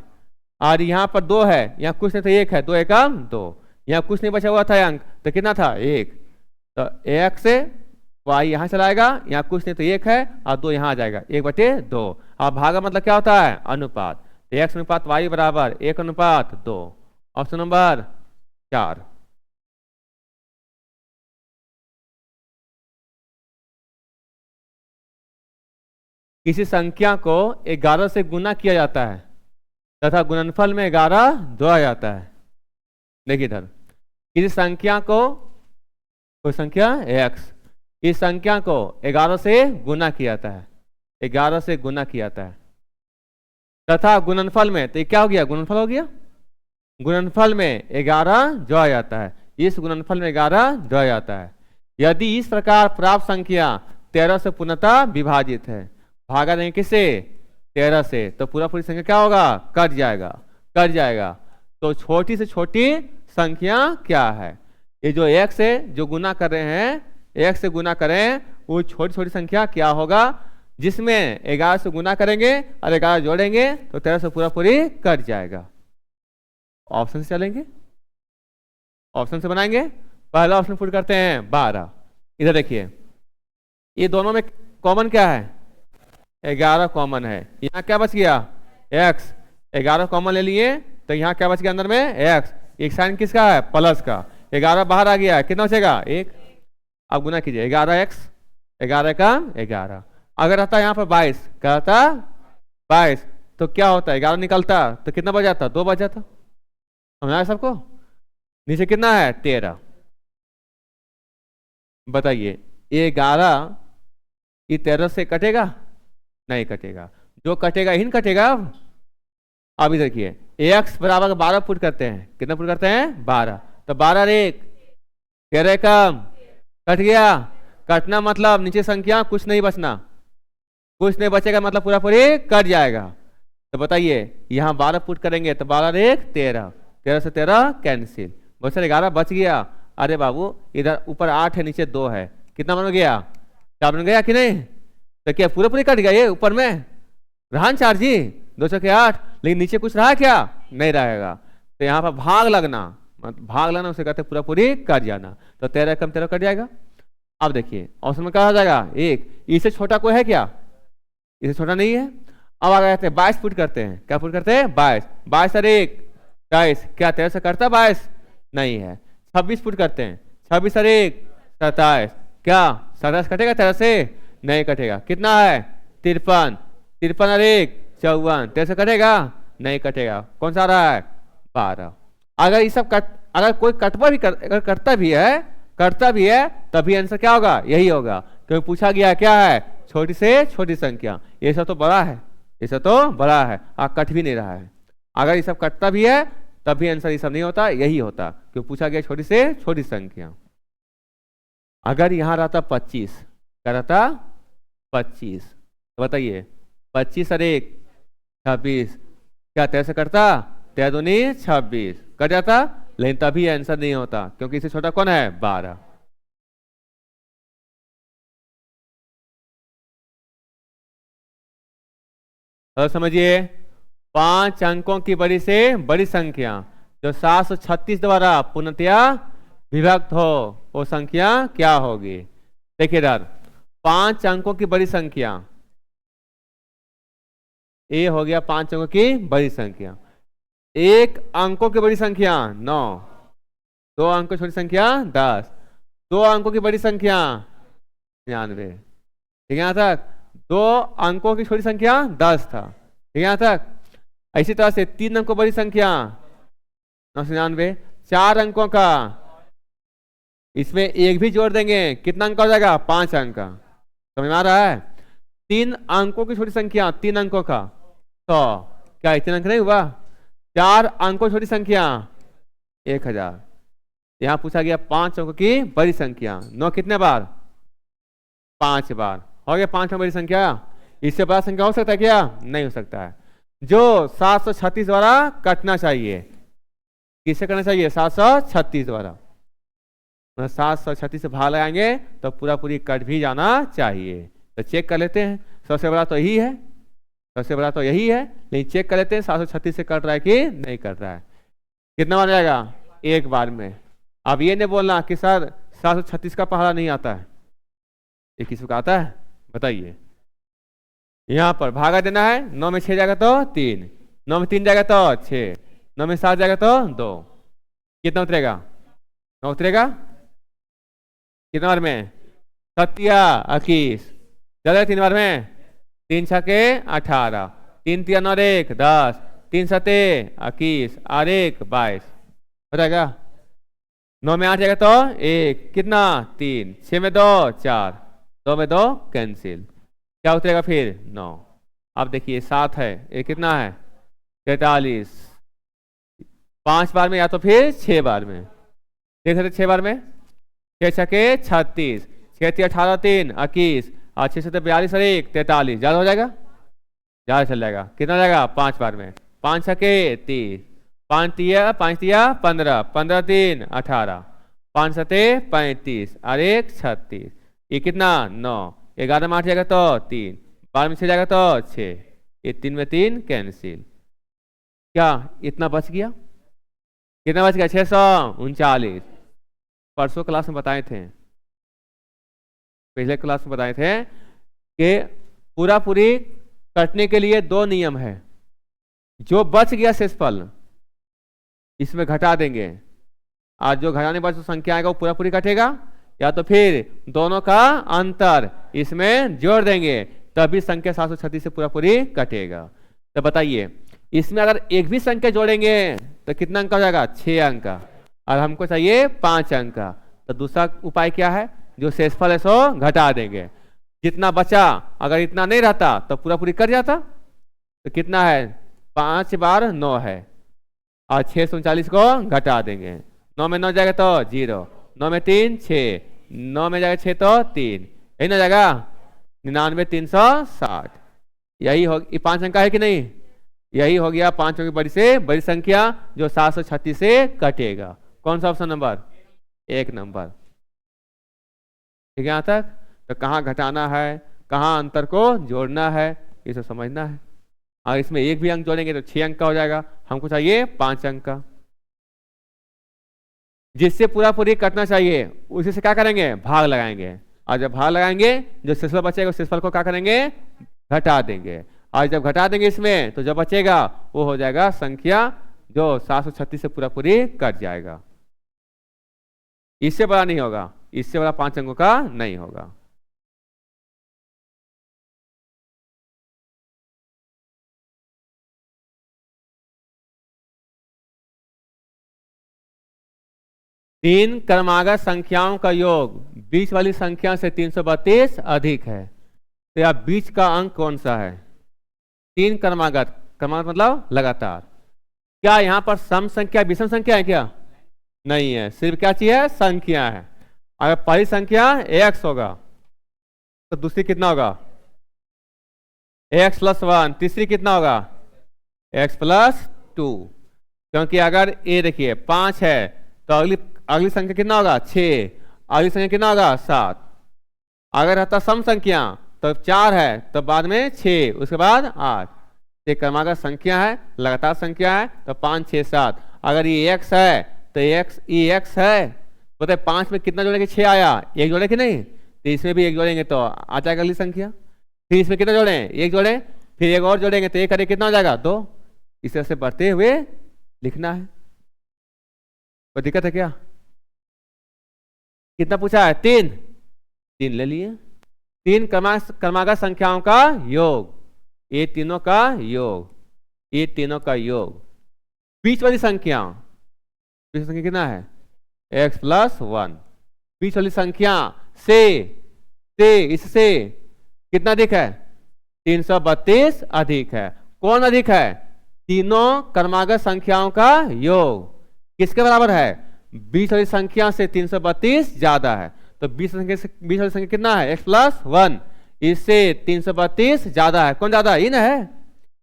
और यहाँ पर 2 है, यहाँ कुछ नहीं तो 1 है, 2 एकम 2, यहाँ कुछ नहीं बचा हुआ था अंक, तो कितना था 1, तो 1 से y यहाँ चलाएगा, यहाँ कुछ नहीं तो 1 है और 2 यहाँ आ जाएगा 1/2। अब भागा मतलब क्या होता है अनुपात, तो x अनुपात y बराबर 1:2। Option number 4। किसी संख्या को 11 से गुना किया जाता है तथा गुणनफल में 11 जोड़ा जाता है। देखिए इधर किसी संख्या को, कोई संख्या x, इस संख्या को 11 से गुना किया जाता है, 11 से गुना किया जाता है तथा गुणनफल में, तो ये क्या हो गया गुणनफल हो गया, गुणनफल में 11 जोड़ा जाता है, इस गुणनफल में 11 जोड़ा जाता है। यदि इस प्रकार प्राप्त संख्या 13 से पूर्णतः विभाजित है, भागा देंगे किससे 13 से, तो पूरी संख्या क्या होगा कट जाएगा। तो छोटी से छोटी संख्या क्या है, ये जो x से जो गुना कर रहे हैं, x से गुना करें, वो छोटी छोटी संख्या क्या होगा, जिसमें 11 से गुना करेंगे और 11 जोड़ेंगे तो 13 से पूरी कट जाएगा। ऑप्शन से चलेंगे, ऑप्शन से बनाएंगे। पहला ऑप्शन पुट करते हैं 12। इधर देखिए ये दोनों में कॉमन क्या है 11 कॉमन है, यहाँ क्या बच गया x, 11 कॉमन ले लिए तो यहाँ क्या बच गया अंदर में x, एक साइन किसका है प्लस का, 11 बाहर आ गया, कितना बचेगा 1। अब गुना कीजिए 11x, 11 का 11, अगर रहता यहाँ पर 22, क्या रहता 22, तो क्या होता है 11 निकलता तो कितना बच जाता 2 बच जाता। समझा सबको। नीचे कितना है 13। बताइए ये 11 ये 13 से कटेगा, नहीं कटेगा, जो कटेगा ही कटेगा। अब इधर देखिए x बराबर 12 पुट करते हैं, कितना पुट करते हैं 12, तो 12 1 13 कम कट गया, कटना मतलब नीचे संख्या कुछ नहीं बचना, कुछ नहीं बचेगा मतलब पूरी कट जाएगा। तो बताइए यहाँ 12 पुट करेंगे तो 12 1 13, 13 से 13 कैंसिल, बहुत सारे 11 बच गया। अरे बाबू इधर ऊपर 8 है नीचे 2 है, कितना बन गया 4 बन गया कि नहीं, तो क्या पूरे कट गया, ये ऊपर में रहन 4 जी 2 चौके 8, लेकिन नीचे कुछ रहा क्या? नहीं रहेगा। तो यहाँ पर भाग लगना, भाग लगना उसे कहते पूरा पूरी कट जाना। तो 13 कम 13 कट जाएगा। अब देखिए ऑप्शन में क्या हो जाएगा? 1। इससे छोटा कोई है क्या? इससे छोटा नहीं है। अब आगे आते हैं 22 फुट करते हैं। क्या फुट करते हैं? 22। 22 और 1 23। क्या 13 से कटता 22? नहीं है। 26 फुट करते हैं। 26 और 1 27। क्या 27 कटेगा 13 से? नहीं कटेगा। कितना है? 53। 53 और 1 54। 13 से कटेगा? नहीं कटेगा। कौन सा आ रहा है? 12। अगर ये सब अगर कोई अगर करता भी है तभी आंसर क्या होगा? यही होगा, क्योंकि पूछा गया क्या है? छोटी से छोटी संख्या। ये सब तो बड़ा है, ये सब तो बड़ा है, कट भी नहीं रहा है। अगर ये सब कटता भी है तब भी आंसर ये सब नहीं होता, यही होता, क्योंकि पूछा गया छोटी से छोटी संख्या। अगर यहां रहता 25, क्या रहता? 25, तो बताइए 25 और 1 26। क्या 13 से कटता? 13 दूनी 26 कट जाता, लेकिन तभी आंसर नहीं होता, क्योंकि इससे छोटा कौन है? 12। तो समझिए 5 अंकों की बड़ी से बड़ी संख्या जो 736 द्वारा पूर्णतया विभक्त हो, वो संख्या क्या होगी? देखिए इधर 5 अंकों की बड़ी संख्या, ए हो गया 5 अंकों की बड़ी संख्या। 1 अंकों की बड़ी संख्या 9, 2 अंकों की छोटी संख्या 10, 2 अंकों की बड़ी संख्या 99। ठीक है यहाँ तक? 2 अंकों की छोटी संख्या 10 था। ठीक है यहाँ तक? इसी तरह से 3 अंकों बड़ी संख्या 999। 4 अंकों का, इसमें 1 भी जोड़ देंगे, कितना अंक हो जाएगा? 5 अंक का। समझ में आ रहा है? 3 अंकों की छोटी संख्या 3 अंकों का 100। क्या इतने अंक नहीं हुआ? 4 अंकों की छोटी संख्या 1000। यहां पूछा गया 5 अंकों की बड़ी संख्या 9 कितने बार? 5 बार। हो गया 5 बड़ी संख्या। इससे बड़ा संख्या हो सकता है क्या? नहीं हो सकता है। जो 736 द्वारा कटना चाहिए, किससे करना चाहिए? 736 द्वारा। 736 से भाग लगाएंगे तो पूरा पूरी कट भी जाना चाहिए। तो चेक कर लेते हैं। सबसे बड़ा तो यही है, सबसे बड़ा तो यही है, लेकिन चेक कर लेते हैं 736 से कट रहा है कि नहीं कट रहा है। कितना बार जाएगा? 1 बार में। अब ये नहीं बोलना कि सर 736 का पहाड़ा नहीं आता है। ये किसी को आता है? बताइए। यहां पर भागा देना है। 9 में 6 जाएगा तो 3, 9 में 3 जाएगा तो 6, 9 में 7 जाएगा तो 2। कितना उतरेगा? 9 उतरेगा। कितना बार में? 7 21। ज्यादा 3 बार में? 3 छके 18, 3 3 और 1 10, 3 7 21 और 1 22। हो जाएगा? 9 में 8 जाएगा तो 1, कितना? 3, 6 में 2 4, 2 में 2 कैंसिल। क्या उतरेगा फिर? 9। अब देखिए 7 है, ये कितना है? 43। 5 बार में या तो फिर 6 बार में। देख सकते 6 बार में? 6 छके 36, 6 3 18 3 21 और 6 7 42 और 1 43। ज्यादा हो जाएगा? ज्यादा चल जाएगा। कितना जाएगा? 5 बार में? 5 छके 30, 5 तिया 15, 15 3 18, 5 7 35 और 1 36। ये कितना? 9। 11 में 8 जाएगा तो 3, 12 में 6 जाएगा तो 6, ये 3 में 3 कैंसिल। क्या इतना बच गया? कितना बच गया? 639। परसों क्लास में बताए थे, पिछले क्लास में बताए थे कि पूरा पूरी कटने के लिए 2 नियम है। जो बच गया शेषफल इसमें घटा देंगे, आज जो घटाने पर जो संख्या आएगा वो पूरा पूरी कटेगा, या तो फिर दोनों का अंतर इसमें जोड़ देंगे तभी संख्या 736 से पूरा पूरी कटेगा। तो बताइए इसमें अगर एक भी संख्या जोड़ेंगे तो कितना अंक हो जाएगा? 6 अंक का। और हमको चाहिए 5 अंक का। तो दूसरा उपाय क्या है? जो शेषफल है सो घटा देंगे। जितना बचा अगर इतना नहीं रहता तो पूरा पूरी कट जाता। तो कितना है? 5 बार 9 है और 639 को घटा देंगे। 9 में 9 जाएगा तो 0, 9 में 3 6, 9 में जाएगा 6 तो 3, यही ना जाएगा 99 360। यही हो, ये 5 अंक है कि नहीं? यही हो गया 5 अंक की बड़ी से बड़ी संख्या जो 736 से कटेगा। कौन सा ऑप्शन नंबर? 1 नंबर। ठीक है यहाँ तक? तो कहाँ घटाना है, कहाँ अंतर को जोड़ना है, ये सब समझना है। और इसमें एक भी अंक जोड़ेंगे तो 6 अंक का हो जाएगा, हमको चाहिए 5 अंक का। जिससे पूरा पूरी कटना चाहिए उसी से क्या करेंगे, भाग लगाएंगे, और जब भाग लगाएंगे जो शेषफल बचेगा उस शेषफल को क्या करेंगे, घटा देंगे, और जब घटा देंगे इसमें तो जो बचेगा वो हो जाएगा संख्या जो 736 से पूरा पूरी कट जाएगा। इससे बड़ा नहीं होगा, इससे बड़ा 5 अंकों का नहीं होगा। तीन क्रमागत संख्याओं का योग बीच वाली संख्या से 332 अधिक है, तो यह बीच का अंक कौन सा है? तीन क्रमागत, क्रमागत मतलब लगातार। क्या यहाँ पर सम संख्या विषम संख्या है क्या? नहीं है, सिर्फ क्या चीज है, संख्या है। अगर पहली संख्या x होगा तो दूसरी कितना होगा, x + 1, तीसरी कितना होगा, x + 2। क्योंकि अगर ये देखिए 5 है तो अगली संख्या कितना होगा, 6, अगली संख्या कितना होगा, 7। अगर रहता सम संख्या तो 4 है तो बाद में 6, उसके बाद 8। ये क्रमागत संख्या है, लगातार संख्या है, तो 5, 6, 7। अगर ये x है तो ये x है, बताए 5 में कितना जोड़ेंगे, 6 आया, एक जोड़े कि नहीं, तो इसमें भी एक जोड़ेंगे तो आ जाएगा अगली संख्या। फिर इसमें कितना जोड़े, एक जोड़े, फिर एक और जोड़ेंगे तो एक करके कितना हो जाएगा, 2। इस तरह से बढ़ते हुए लिखना है। कोई दिक्कत है क्या? कितना पूछा है, 3 ले लिए। तीन क्रमागत संख्याओं का योग, ये तीनों का योग, ये तीनों का योग। बीच वाली संख्या, बीच संख्या कितना है, x + 1। बीच वाली संख्या से इससे कितना अधिक है, 332 अधिक है। कौन अधिक है, तीनों क्रमागत संख्याओं का योग किसके बराबर है, बीच वाली संख्या से 332 ज्यादा है। तो बीच वाली संख्या कितना है, x + 1, इससे 332 ज्यादा है। कौन ज्यादा है, ये ना है,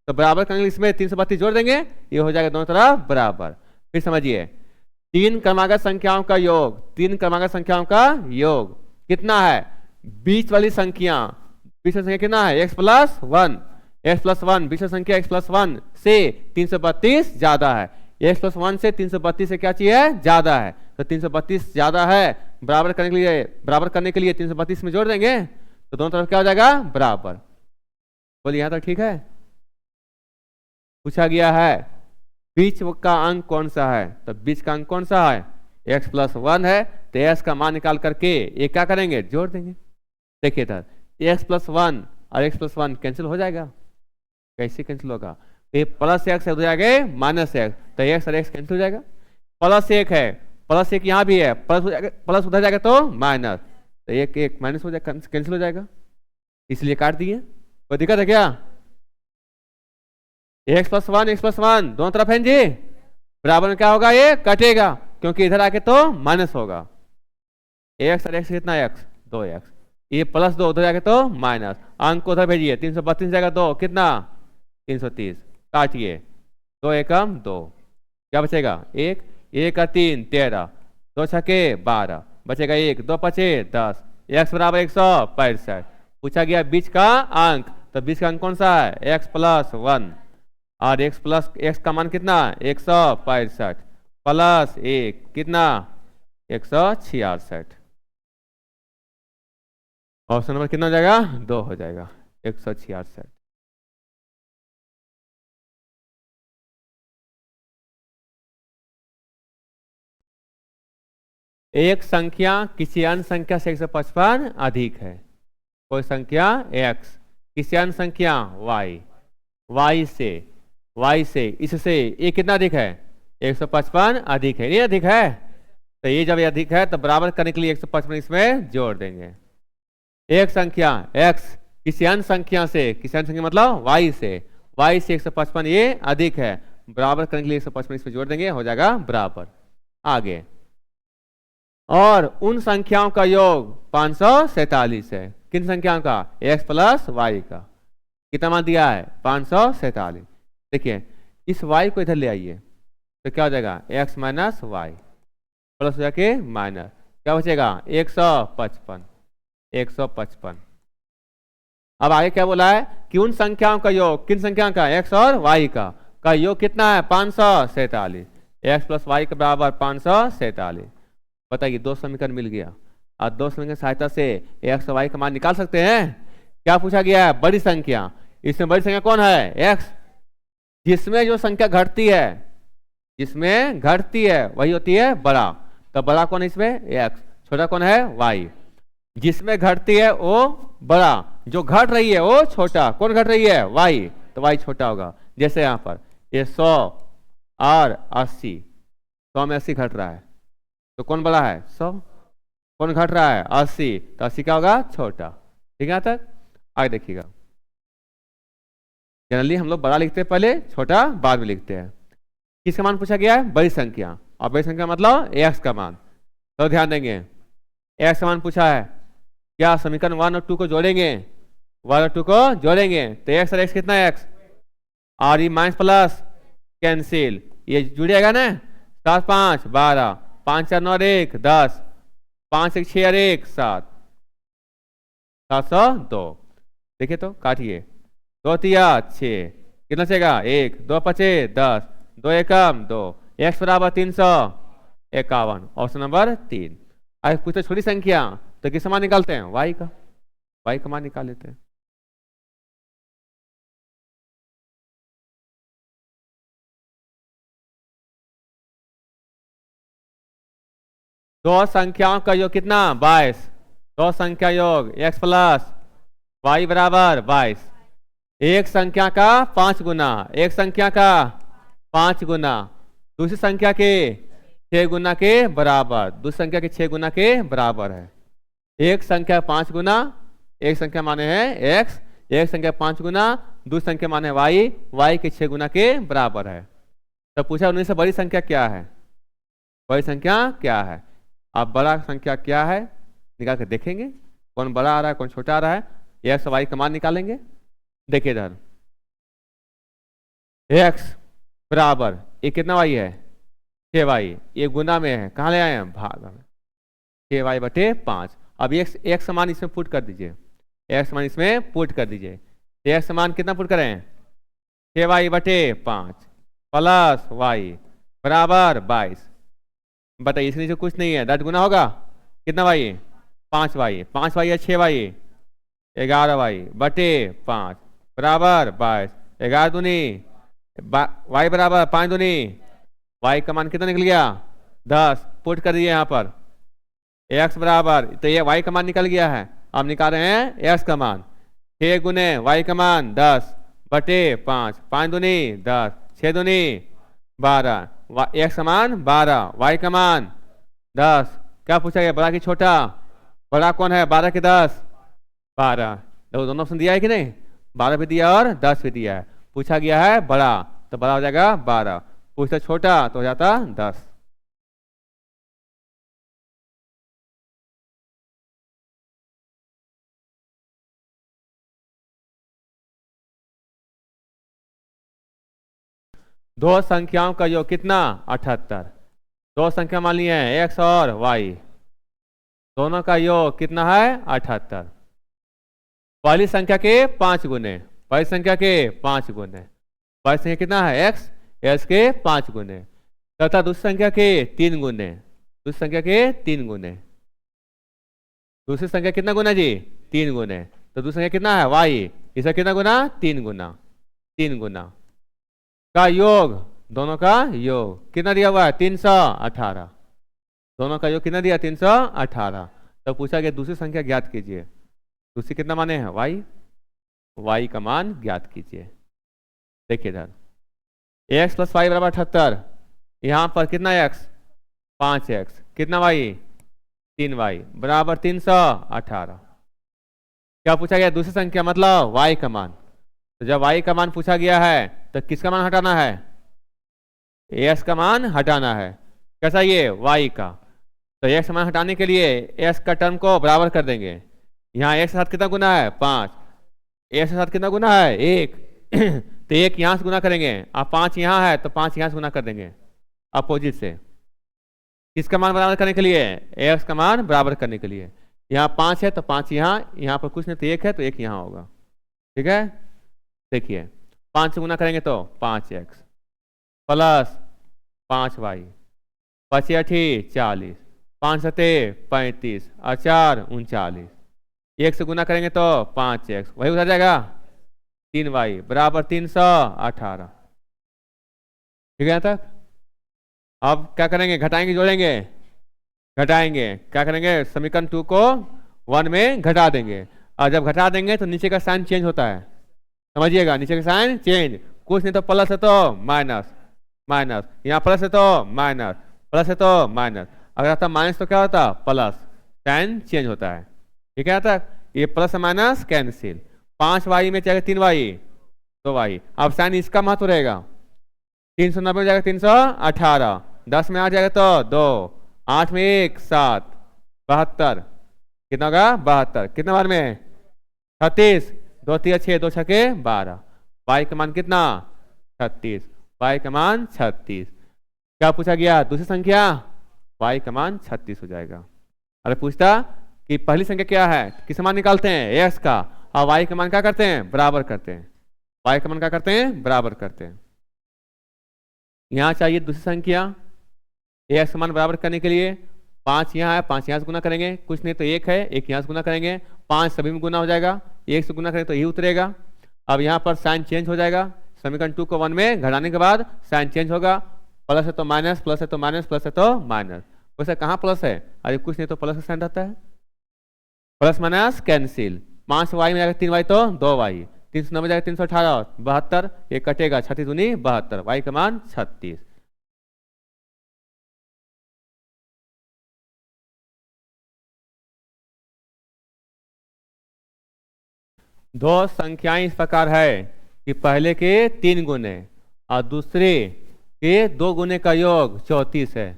तो बराबर करेंगे, इसमें 332 जोड़ देंगे, ये हो जाएगा दोनों तरफ बराबर। फिर समझिए, तीन क्रमागत संख्याओं का योग, तीन क्रमागत संख्याओं का योग कितना है, बीच वाली संख्या, बीच वाली संख्या कितना है, x + 1, x + 1, बीच वाली संख्या x + 1 से 332 ज्यादा है। x + 1 से 332 से क्या चाहिए, ज्यादा है, तो 332 ज्यादा है, बराबर करने के लिए 332 में जोड़ देंगे तो दोनों तरफ क्या हो जाएगा, बराबर। बोलिए यहां तक ठीक है? पूछा गया है बीच का अंक कौन सा है, तो बीच का अंक कौन सा है, x + 1 है, तो x का मान निकाल करके ये क्या करेंगे, जोड़ देंगे। देखिए इधर x + 1 और x + 1 कैंसिल हो जाएगा, कैसे कैंसिल होगा, ये +x हो जाएगा -x, तो x और x कैंसिल हो जाएगा। +1 है, +1 यहाँ भी है, प्लस उधर जाएगा तो माइनस, तो एक माइनस हो जाएगा, कैंसिल हो जाएगा, इसलिए काट दिए। कोई दिक्कत है क्या? x + 1 x + 1 दोनों तरफ है जी, बराबर में क्या होगा, ये कटेगा, क्योंकि इधर आके तो माइनस होगा। x और x कितना, x 2x, ये +2 उधर जाके तो माइनस, अंक को उधर भेजिए, 332 जाएगा 2 कितना, 330, काटिए, 2 एकम 2, क्या बचेगा, 1, 1 का 3 13, 2 छके 12, बचेगा 1, 2 पचे 10, x = 165। पूछा गया बीच का अंक, तो बीच का अंक कौन सा है, x + 1, और x का मान कितना, 165 + 1 कितना, 166। ऑप्शन नंबर कितना हो जाएगा, 2 हो जाएगा, 166। एक संख्या किसी अन्य संख्या से 155 अधिक है। कोई संख्या x किसी अन्य संख्या y से इससे ये कितना अधिक है, 155 अधिक है, ये अधिक है, तो ये जब ये अधिक है तो बराबर करने के लिए 155 इसमें जोड़ देंगे। एक संख्या x किसी अन्य संख्या मतलब y से 155 ये अधिक है, बराबर करने के लिए 155 इसमें जोड़ देंगे, हो जाएगा बराबर। आगे, और उन संख्याओं का योग 547 है। किन संख्याओं का, x + y का, कितना मान दिया है, 547। देखिए इस y को इधर ले आइए तो क्या हो जाएगा, x - y प्लस हो जाके माइनस, क्या बचेगा, 155। अब आगे क्या बोला है कि उन संख्याओं का योग, किन संख्याओं का, x और y का योग कितना है 547, x प्लस वाई के बराबर 547। बताइए दो समीकरण मिल गया। और दो समीकरण की सहायता से x और y का मान निकाल सकते हैं। क्या पूछा गया है, बड़ी संख्या। इसमें बड़ी संख्या कौन है, x। जिसमें जो संख्या घटती है, जिसमें घटती है वही होती है बड़ा। तो बड़ा कौन है इसमें, x। छोटा कौन है, y। जिसमें घटती है वो बड़ा, जो घट रही है वो छोटा। कौन घट रही है, y। तो y छोटा होगा। जैसे यहाँ पर ये 100 और 80, 100 में 80 घट रहा है, तो कौन बड़ा है, 100। कौन घट रहा है, 80, तो 80 क्या होगा, छोटा। ठीक है यहाँ तक। आगे देखिएगा, जनरली हम लोग बड़ा लिखते हैं पहले, छोटा बाद में लिखते हैं। किसका मान पूछा गया है, बड़ी संख्या। और बड़ी संख्या मतलब x का मान। तो ध्यान देंगे, x का मान पूछा है। क्या समीकरण 1 और 2 को जोड़ेंगे, 1 और 2 को जोड़ेंगे तो x और x कितना है, x। और ये माइनस प्लस कैंसिल, ये जुड़ेगा ना, 7 5 12, 5 4 9 1 10, 5 1 6 और 1 7, 702। देखिए तो काटिए, 2 3 6, कितना चलेगा 1, 2 5 10, 2 1 2, x बराबर 351। Option number 3। अगर पूछते छोटी संख्या तो किस मान निकालते हैं, y का, y का मान निकाल लेते हैं। दो संख्याओं का योग कितना, 22। दो संख्या योग x प्लस वाई बराबर 22। एक संख्या का 5 गुना, एक संख्या का 5 गुना दूसरी संख्या के 6 गुना के बराबर, दूसरी संख्या के 6 गुना के बराबर है। एक संख्या 5 गुना, एक संख्या माने है x, एक संख्या 5 गुना, दूसरी संख्या माने y, y के 6 गुना के बराबर है। तो पूछा उनमें से बड़ी संख्या क्या है, बड़ी संख्या क्या है। अब बड़ा संख्या क्या है निकाल के देखेंगे, कौन बड़ा आ रहा है कौन छोटा आ रहा है। x और y का मान निकालेंगे। देखिए इधर x बराबर ये कितना y है, 6y। ये गुना में है, कहाँ ले आए हैं, भाग में, 6y बटे 5। अब x समान इसमें पुट कर दीजिए, x समान इसमें पुट कर दीजिए। x समान कितना पुट करें, 6y बटे 5 प्लस y बराबर 22। बताइए इसके नीचे कुछ नहीं है, 10 गुना होगा, कितना y, 5y, 5y है 6y, 11y बटे 5 बराबर 22। 11 दूनी y बराबर 5 दूनी, y का मान कितना निकल गया 10। पुट कर दिए यहाँ पर x बराबर, तो ये y का मान निकल गया है। अब निकाल रहे हैं x का मान, 6 गुने y का मान 10 बटे 5, 5 दूनी 10, 6 दूनी 12, x का मान 12, y का मान 10। क्या पूछा गया, बड़ा कि छोटा, बड़ा कौन है, 12 के 10, 12। देखो दोनों ऑप्शन दिया है कि नहीं, 12 भी दिया और 10 भी दिया है। पूछा गया है बड़ा तो बड़ा हो जाएगा 12, पूछता छोटा तो हो जाता 10। दो संख्याओं का योग कितना, 78। दो संख्या मान लिए हैं x और y, दोनों का योग कितना है 78। पहली संख्या के 5 गुने, पहली संख्या के 5 गुने, पहली संख्या कितना है x के 5 गुने, तथा दूसरी संख्या के 3 गुने, दूसरी संख्या के 3 गुने। दूसरी संख्या कितना गुना जी, 3 गुने। तो दूसरी संख्या कितना है y, इसका कितना गुना, 3 गुना, 3 गुना का योग, दोनों का योग कितना दिया हुआ है 318। दोनों का योग कितना दिया 318। तो पूछा गया दूसरी संख्या ज्ञात कीजिए। दूसरी कितना माने हैं y, y का मान ज्ञात कीजिए। देखिए इधर x प्लस वाई बराबर 78, यहाँ पर कितना x 5x, कितना y 3y बराबर 318। क्या पूछा गया, दूसरी संख्या मतलब y का मान। तो जब y का मान पूछा गया है तो किसका मान हटाना है, x का मान हटाना है। कैसा, ये y का। तो x का मान हटाने के लिए x का टर्म को बराबर कर देंगे। यहाँ x के साथ कितना गुना है 5, x के साथ कितना गुना है 1 तो 1 यहाँ से गुना करेंगे, अब 5 यहाँ है तो 5 यहाँ से गुना कर देंगे अपोजिट से। किसका मान बराबर करने के लिए, x का मान बराबर करने के लिए। यहाँ 5 है तो 5 यहाँ, यहाँ पर कुछ नहीं तो 1 है तो 1 यहाँ होगा। ठीक है, देखिए 5 से गुना करेंगे तो 5x प्लस 5y, 5 अठी 40, 5 सते 35 और 4 39, 1 से गुना करेंगे तो 5x, वही उधर जाएगा 3y बराबर 318। ठीक है यहाँ तक। अब क्या करेंगे, घटाएंगे जोड़ेंगे, घटाएंगे, क्या करेंगे समीकरण 2 को 1 में घटा देंगे, और जब घटा देंगे तो नीचे का साइन चेंज होता है, समझिएगा, नीचे का साइन चेंज, कुछ नहीं तो प्लस है तो माइनस, माइनस यहाँ प्लस है तो माइनस, प्लस है तो माइनस, अगर आता माइनस तो क्या होता प्लस, साइन चेंज होता है। ठीक है यहाँ तक, ये प्लस माइनस कैंसिल, 5y में चाहे 3y, 2y, अब साइन इसका महत्व रहेगा, 390 में जाएगा 318, 10 में आ जाएगा तो 2, 8 में 1 7, 72, कितना होगा 72, कितना बार में 36, 2 3 6 2 6 12, y का मान कितना 36, y का मान 36। क्या पूछा गया, दूसरी संख्या y का मान 36 हो जाएगा। अरे पूछता कि पहली संख्या क्या है, किस मान निकालते हैं x का, और y का मान क्या करते हैं बराबर करते हैं, y का मान क्या करते हैं बराबर करते हैं। यहाँ चाहिए दूसरी संख्या, x का मान बराबर करने के लिए 5 यहाँ है, 5 यहाँ से गुना करेंगे, कुछ नहीं तो 1 है, 1 यहाँ से गुना करेंगे, 5 सभी में गुना हो जाएगा, 1 से गुना करेंगे तो यही उतरेगा। अब यहाँ पर साइन चेंज हो जाएगा, समीकरण 2 को 1 में घटाने के बाद साइन चेंज होगा, प्लस है तो माइनस, प्लस है तो माइनस, प्लस है तो माइनस, वैसे कहाँ प्लस है, अरे कुछ नहीं तो प्लस का साइन रहता है, प्लस माइनस कैंसिल, 5y में जाएगा 3y तो 2y, 390 में जाएगा 318, 72, ये कटेगा 36 दूनी 72, y का मान 36। दो संख्याएं इस प्रकार है कि पहले के 3 गुने और दूसरे के 2 गुने का योग 34 है।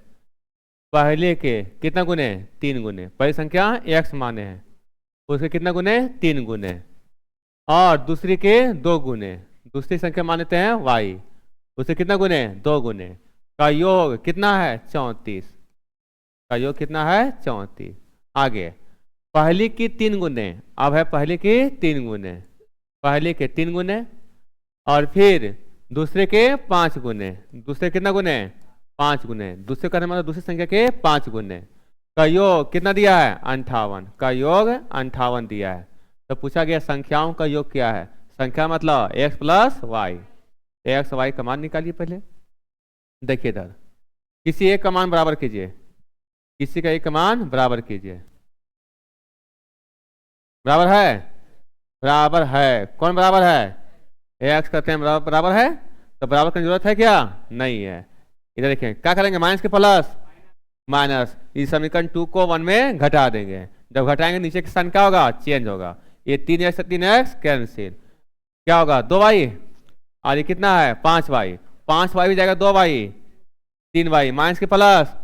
पहले के कितना गुने 3 गुने, पहली संख्या x माने हैं, उसके कितना गुने 3 गुने, और दूसरी के 2 गुने, दूसरी संख्या मानते हैं y, उसे कितना गुने 2 गुने, का योग कितना है 34, का योग कितना है 34। आगे पहली की 3 गुने, अब है पहले के 3 गुने, पहले के 3 गुने, और फिर दूसरे के 5 गुने, दूसरे कितना गुने 5 गुने, दूसरे का मतलब दूसरी संख्या के 5 गुने, का योग कितना दिया है 58, का योग 58 दिया है। तो पूछा गया संख्याओं का योग क्या है, संख्या मतलब x plus Y, X Y का मान निकालिए पहले। देखिए इधर किसी एक का मान बराबर कीजिए, किसी का एक का मान बराबर कीजिए, बराबर है, बराबर है, कौन बराबर है, एक्स करते हैं बराबर, बराबर है, तो बराबर करने की जरूरत है क्या, नहीं है। इधर देखिए क्या करेंगे, माइनस के प्लस माइनस, इस समीकरण 2 को 1 में घटा देंगे, जब घटाएंगे नीचे का साइन क्या होगा चेंज होगा, ये 3x से 3x कैंसिल, क्या होगा 2y, और ये कितना है 5y, 5y भी जाएगा 2y, 3y, माइनस के प्लस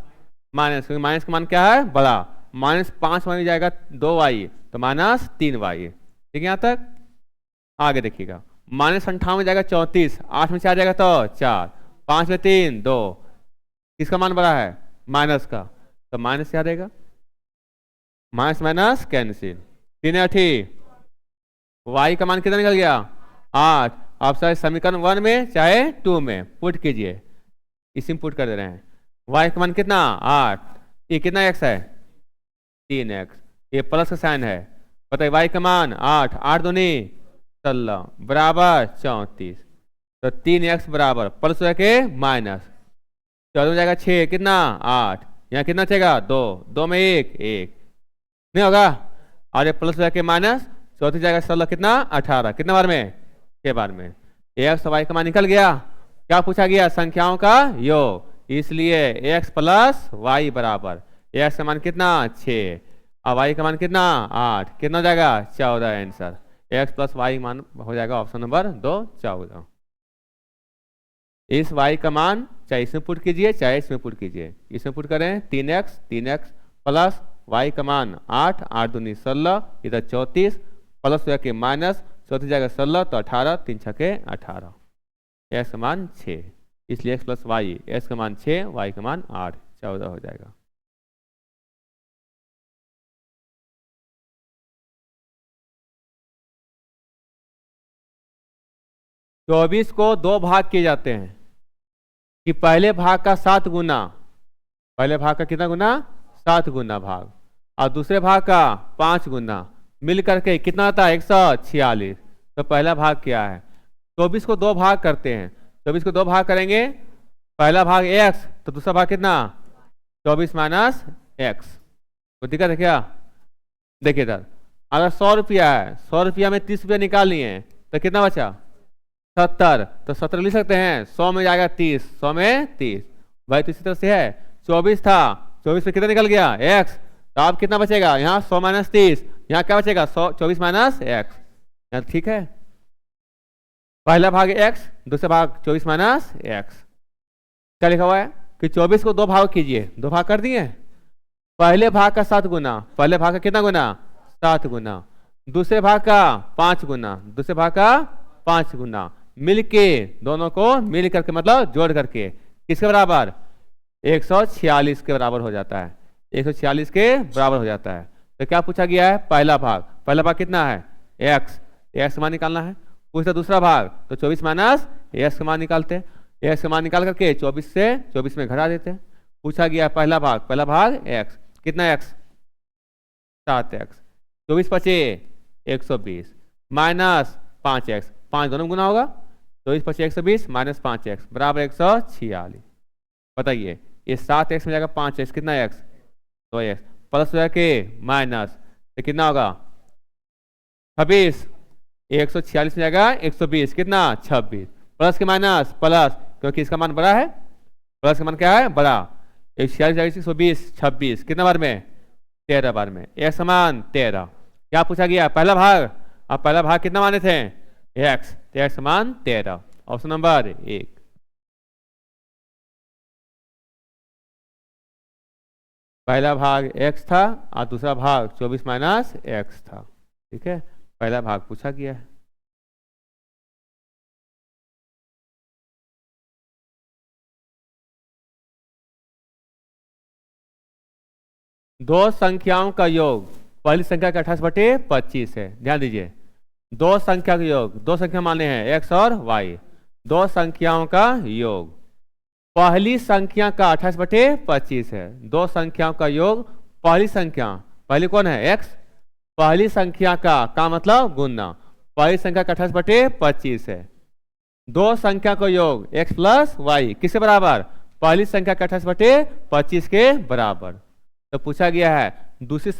माइनस, क्योंकि माइनस का मान क्या है बड़ा, माइनस 5y भी जाएगा 2y, तो माइनस 3y। ठीक है यहाँ तक। आगे देखिएगा माइनस 58 में जाएगा 34, 8 में 4 जाएगा तो 4, 5 में 3 2, किसका मान बड़ा है माइनस का, तो माइनस क्या रहेगा, माइनस माइनस कैंसिल, 3 8, y का मान कितना निकल गया 8। आप चाहे समीकरण 1 में चाहे 2 में पुट कीजिए, इसी में पुट कर दे रहे हैं, y का मान कितना 8, ये कितना x है 3x, ये प्लस का साइन है, बताइए y का मान 8, 8 दूनी 16 बराबर 34, तो 3x बराबर प्लस हो के माइनस, 14 में जाएगा 6, कितना 8, यहाँ कितना चाहिएगा 2, 2 में 1 1 नहीं होगा, और ये प्लस हो के माइनस, 34 जाएगा 16, कितना 18, कितना बार में 6 बार में, एक्स वाई का मान निकल गया। क्या पूछा गया संख्याओं का योग, इसलिए x प्लस वाई बराबर, एक्स का मान कितना 6 और y का मान कितना 8, कितना हो जाएगा 14 आंसर, x प्लस वाई मान हो जाएगा ऑप्शन नंबर 2 14। इस y का मान चाहे इसमें पुट कीजिए चाहे इसमें पुट कीजिए, इसमें पुट करें 3x प्लस y का मान 8, 8 दूनी 16, इधर 34 प्लस हो के माइनस, 34 जाएगा 16 तो 18, 3 छके 18, x का मान 6, इसलिए x प्लस वाई, x का मान 6 y का मान 8, 14 हो जाएगा। 24 को 2 भाग किए जाते हैं कि पहले भाग का 7 गुना, पहले भाग का कितना गुना, 7 गुना भाग, और दूसरे भाग का 5 गुना, मिल करके कितना आता है 146। तो पहला भाग क्या है, 24 को 2 भाग करते हैं, 24 को 2 भाग करेंगे, पहला भाग x तो दूसरा भाग कितना 24 माइनस एक्स। कोई दिक्कत है क्या? देखिए इधर अगर 100 रुपया है, 100 रुपया में 30 रुपया निकाल लिए तो कितना बचा 70, तो 70 लिख सकते हैं, 100 में जाएगा 30, 100 में 30 भाई। तो इसी तरह से है 24 था, 24 में कितना निकल गया x, तो अब कितना बचेगा यहाँ 100 माइनस 30, यहाँ क्या बचेगा 100 24 माइनस एक्स। यहाँ ठीक है, पहला भाग x, दूसरा भाग 24 माइनस एक्स। क्या लिखा हुआ है कि 24 को 2 भाग कीजिए, 2 भाग कर दिए, पहले भाग का 7 गुना, पहले भाग का कितना गुना 7 गुना, दूसरे भाग का 5 गुना, दूसरे भाग का 5 गुना, मिलके दोनों को मिल करके मतलब जोड़ करके किसके बराबर 146 के बराबर हो जाता है, 146 के बराबर हो जाता है। तो क्या पूछा गया है, पहला भाग, पहला भाग कितना है x, x मान निकालना है। पूछता दूसरा भाग तो 24 माइनस x का मान निकालते हैं, x का मान निकाल करके 24 से 24 में घटा देते हैं। पूछा गया पहला भाग, पहला भाग x, कितना x 7x, 24 पचे 120 माइनस 5x, 5 दोनों गुना होगा, 24 पचे 120 माइनस 5x बराबर 146। बताइए ये 7x में जाएगा 5x, कितना x 2x, प्लस हो के माइनस तो कितना होगा 26, 146 में जाएगा 120, कितना 26, प्लस के माइनस प्लस, क्योंकि इसका मान बड़ा है, प्लस का मान क्या है बड़ा, 146 120 26 कितना बार में 13 बार में, एक समान 13। क्या पूछा गया पहला भाग, अब पहला भाग कितना माने थे x, तो x समान 13, ऑप्शन नंबर 1। पहला भाग x था और दूसरा भाग 24 माइनस एक्स था। ठीक है, पहला भाग पूछा गया है। दो संख्याओं का योग, पहली संख्या का 28/25 है। ध्यान दीजिए, दो संख्या का योग, दो संख्या माने हैं x और y, दो संख्याओं का योग, पहली संख्या का 28/25 है। दो संख्याओं का योग, पहली संख्या, पहली कौन है x, पहली संख्या का मतलब गुना, पहली संख्या का 28/25 है। दो संख्या का योग x प्लस वाई किसके बराबर, पहली संख्या का 28/25 के बराबर। तो पूछा गया है दूसरी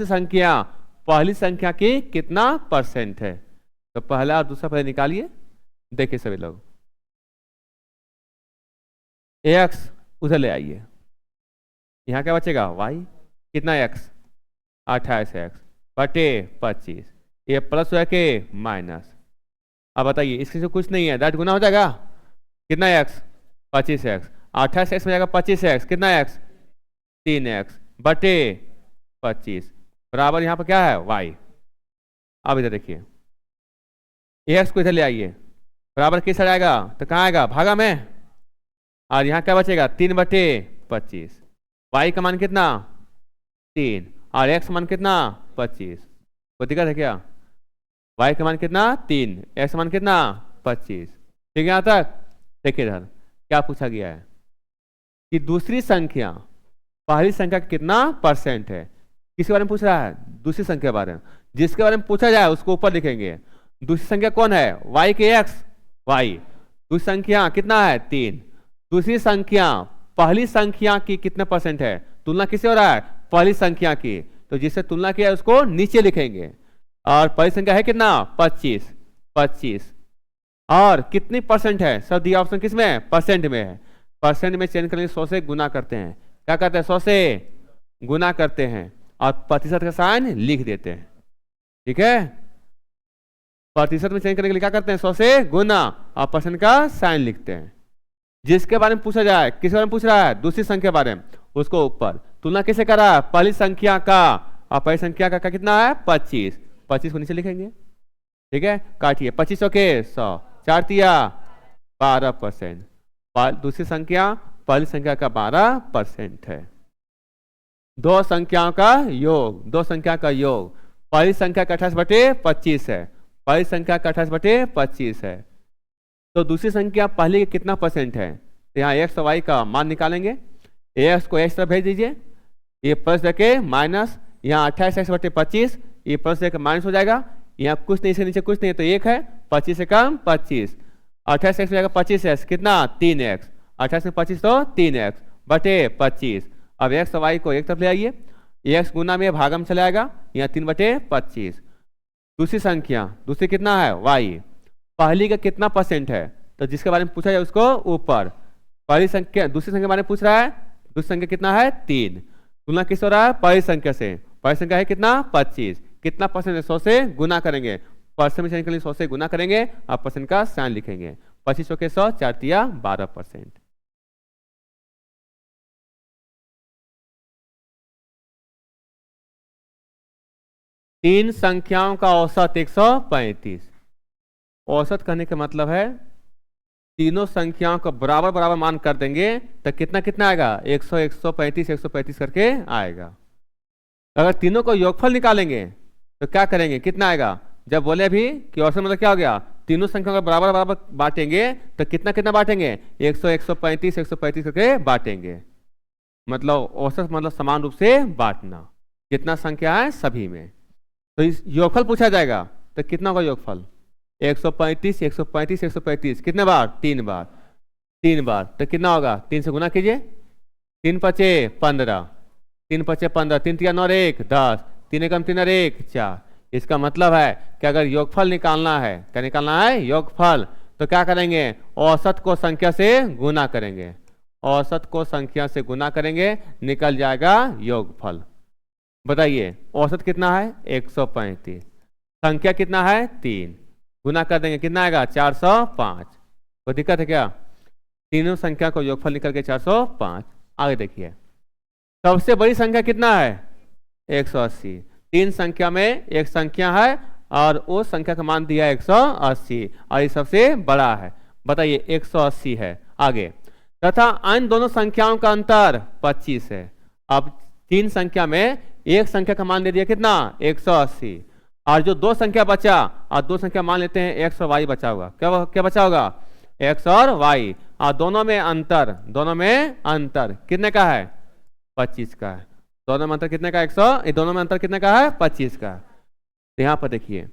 संख्या पहली संख्या की कितना परसेंट है। तो पहला और दूसरा पहले निकालिए, देखिए सभी लोग, x उधर ले आइए, यहाँ क्या बचेगा y, कितना x 28x/25, ये प्लस हो के माइनस। अब बताइए इसके से कुछ नहीं है, डायरेक्ट गुना हो जाएगा, कितना x 25x, 28x में जाएगा 25x, कितना x 3x/25 बराबर यहाँ पर क्या है y। अब इधर देखिए, x को इधर ले आइए, बराबर किस साइड आएगा, तो कहाँ आएगा भागा में, और यहाँ क्या बचेगा 3/25, y का मान कितना 3 और x मान कितना 25। कोई दिक्कत है क्या, y का मान कितना 3, x का मान कितना 25। ठीक है, यहाँ तक। देखिए इधर क्या पूछा गया है कि दूसरी संख्या पहली संख्या का कितना परसेंट है। किसके बारे में पूछ रहा है, दूसरी संख्या के बारे में, जिसके बारे में पूछा जाए उसको ऊपर लिखेंगे। दूसरी संख्या कौन है, y के x, y, दूसरी संख्या कितना है 3, दूसरी संख्या पहली संख्या की कितना परसेंट है, तुलना किससे हो रहा है पहली संख्या की, तो जिससे तुलना किया है उसको नीचे लिखेंगे। और पहली संख्या है कितना 25, और कितनी परसेंट है, सब दिया ऑप्शन किस में परसेंट में है। परसेंट में चेंज करके 100 से गुना करते हैं, क्या करते हैं 100 से गुना करते हैं और प्रतिशत का साइन लिख देते हैं। ठीक है, प्रतिशत में चेंज करने के लिए क्या करते हैं 100 से गुना और परसेंट का साइन लिखते हैं। जिसके बारे में पूछा जाए, किस बारे में पूछ रहा है दूसरी संख्या के बारे में, उसको ऊपर तुलना कैसे करा है पहली संख्या का और पहली संख्या का कितना है 25, 25 को नीचे लिखेंगे। ठीक है, काटिए 25 के 100, 4 तिया 12%, दूसरी संख्या पहली संख्या का 12% है। दो संख्याओं का योग, दो संख्या का योग, पहली संख्या का 28/25 है, पहली संख्या का 28/25 है, तो दूसरी संख्या पहले की कितना परसेंट है, तो यहाँ एक्स और वाई का मान निकालेंगे। एक्स को एक्स तरफ भेज दीजिए, ये प्लस देके माइनस, यहाँ 28x/25, ये प्लस देकर माइनस हो जाएगा, यहाँ कुछ नहीं, इसके नीचे कुछ नहीं है तो एक है, 25 से कम 25, 28x हो जाएगा 25x, कितना 3x, 28 में 25 तो 3x बटे 25। अब एक्स और वाई को एक तरफ ले आइए, एक्स गुना में भागम चला आएगा, यहाँ 3/25। दूसरी संख्या, दूसरी कितना है वाई, पहली का कितना परसेंट है, तो जिसके बारे में पूछा जाए उसको ऊपर, पहली संख्या दूसरी संख्या के बारे में पूछ रहा है, दूसरी संख्या कितना है 3, तुलना किस हो रहा है पहली संख्या से, पहली संख्या है कितना 25, कितना परसेंट है 100 से गुना करेंगे, परसेंट में के लिए 100 से गुना करेंगे और परसेंट का साइन लिखेंगे, 25 चौके 100, 4 तिया 12%। तीन संख्याओं का औसत 135। औसत करने का मतलब है तीनों संख्याओं का बराबर बराबर मान कर देंगे तो कितना कितना आएगा 100, 135, 135 करके आएगा। अगर तीनों को योगफल निकालेंगे तो क्या करेंगे, कितना आएगा, जब बोले भी कि औसत मतलब क्या हो गया, तीनों संख्याओं का बराबर बराबर बांटेंगे तो कितना कितना बांटेंगे 100, 135, 135 करके बांटेंगे। मतलब औसत मतलब समान रूप से बांटना, कितना संख्या है सभी में। तो इस योगफल पूछा जाएगा तो कितना होगा योगफल 135, 135, 135 कितने बार 3 बार, 3 बार तो कितना होगा 3 से गुना कीजिए, 3 पचे 15, 3 पचे 15, 3 तिया 9 1 10, 3 एकम 3 और 1 4। इसका मतलब है कि अगर योगफल निकालना है, क्या निकालना है योगफल, तो क्या करेंगे औसत को संख्या से गुना करेंगे, औसत को संख्या से गुना करेंगे, निकल जाएगा योगफल। बताइए औसत कितना है 135, संख्या कितना है 3, गुना कर देंगे कितना आएगा 405। कोई दिक्कत है क्या, तीनों संख्या को योगफल निकल के 405। आगे देखिए सबसे बड़ी संख्या कितना है 180, तीन संख्या में एक संख्या है और उस संख्या का मान दिया है 180 और ये सबसे बड़ा है। बताइए 180 है। आगे तथा अन्य दोनों संख्याओं का अंतर 25 है। अब तीन संख्या में एक संख्या का मान दे दिया कितना 180 और जो दो संख्या बचा और दो संख्या मान लेते हैं एक्स और वाई बचा होगा, क्या क्या बचा होगा एक्स और वाई, और दोनों में अंतर, दोनों में अंतर कितने का है 25 का है, दोनों में अंतर कितने का 100, दोनों में अंतर कितने का है 25 का। तो यहाँ पर देखिए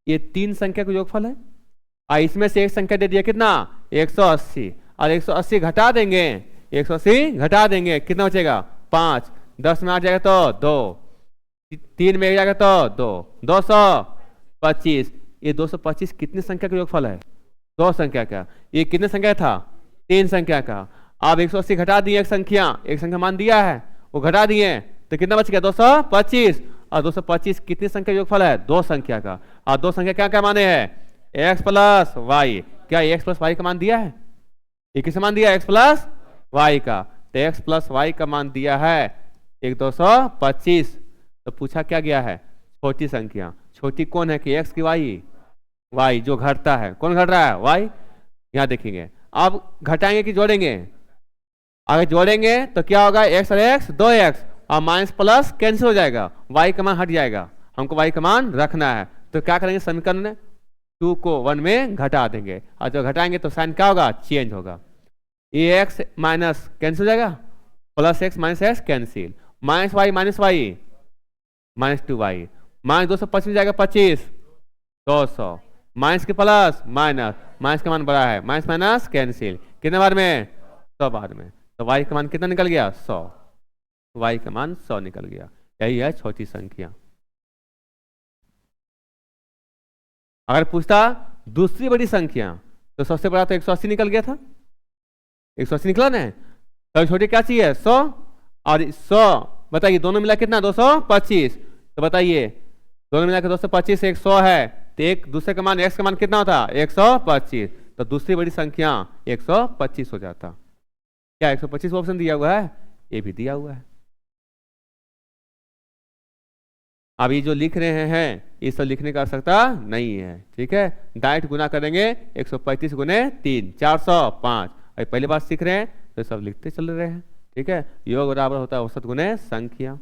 ये तीन संख्या का योगफल है और इसमें से एक संख्या दे दिया कितना 180 और 180 घटा देंगे, 180 घटा देंगे कितना बचेगा 5, 10 में आ जाएगा तो 2, 3 में जाएगा तो 2, 225। ये 225 कितनी संख्या का योगफल है, दो संख्या का। ये कितने संख्या था 3 संख्या का। अब 180 घटा दिए एक संख्या मान दिया है वो घटा दिए तो कितना बच गया 225, और 225 कितनी संख्या योगफल है दो संख्या का। और दो संख्या क्या क्या माने हैं x प्लस वाई, क्या x प्लस वाई का मान दिया है, ये किसे मान दिया x प्लस वाई का, तो x प्लस वाई का मान दिया है 225। तो पूछा क्या गया है छोटी संख्या, छोटी कौन है कि x की वाई जो घटता है, कौन घट रहा है वाई। यहाँ देखेंगे अब घटाएंगे कि जोड़ेंगे, अगर जोड़ेंगे तो क्या होगा x और x 2x और माइनस प्लस कैंसिल हो जाएगा, y का मान हट जाएगा, हमको y का मान रखना है। तो क्या करेंगे समीकरण में 2 को 1 में घटा देंगे और जब घटाएंगे तो साइन क्या होगा चेंज होगा, ये x माइनस कैंसिल हो जाएगा, plus x minus x cancel, minus Y minus 2y, minus 225 जाएगा 25, 200, माइनस के प्लस माइनस का मान बड़ा है, माइनस माइनस कैंसिल, कितने बार में 100 बार में, तो y का मान कितना निकल गया 100, y का मान 100 निकल गया। यही है छोटी संख्या। अगर पूछता दूसरी बड़ी संख्या तो सबसे बड़ा तो 180 निकल गया था, 180 निकला ना, तो छोटी क्या चाहिए 100 और 100, बताइए दोनों मिला कितना 225, तो बताइए दोनों मिला के 225 से 100 है तो एक दूसरे का मान x का मान कितना होता 125, तो दूसरी बड़ी संख्या 125 हो जाता। क्या 125 ऑप्शन दिया हुआ है, ये भी दिया हुआ है। अभी जो लिख रहे हैं ये सब लिखने का आवश्यकता नहीं है, ठीक है, डायरेक्ट गुना करेंगे 135 गुने 3 405, पहली बार सीख रहे हैं तो सब लिखते चल रहे हैं, ठीक है। योग बराबर होता है औसत गुने संख्या।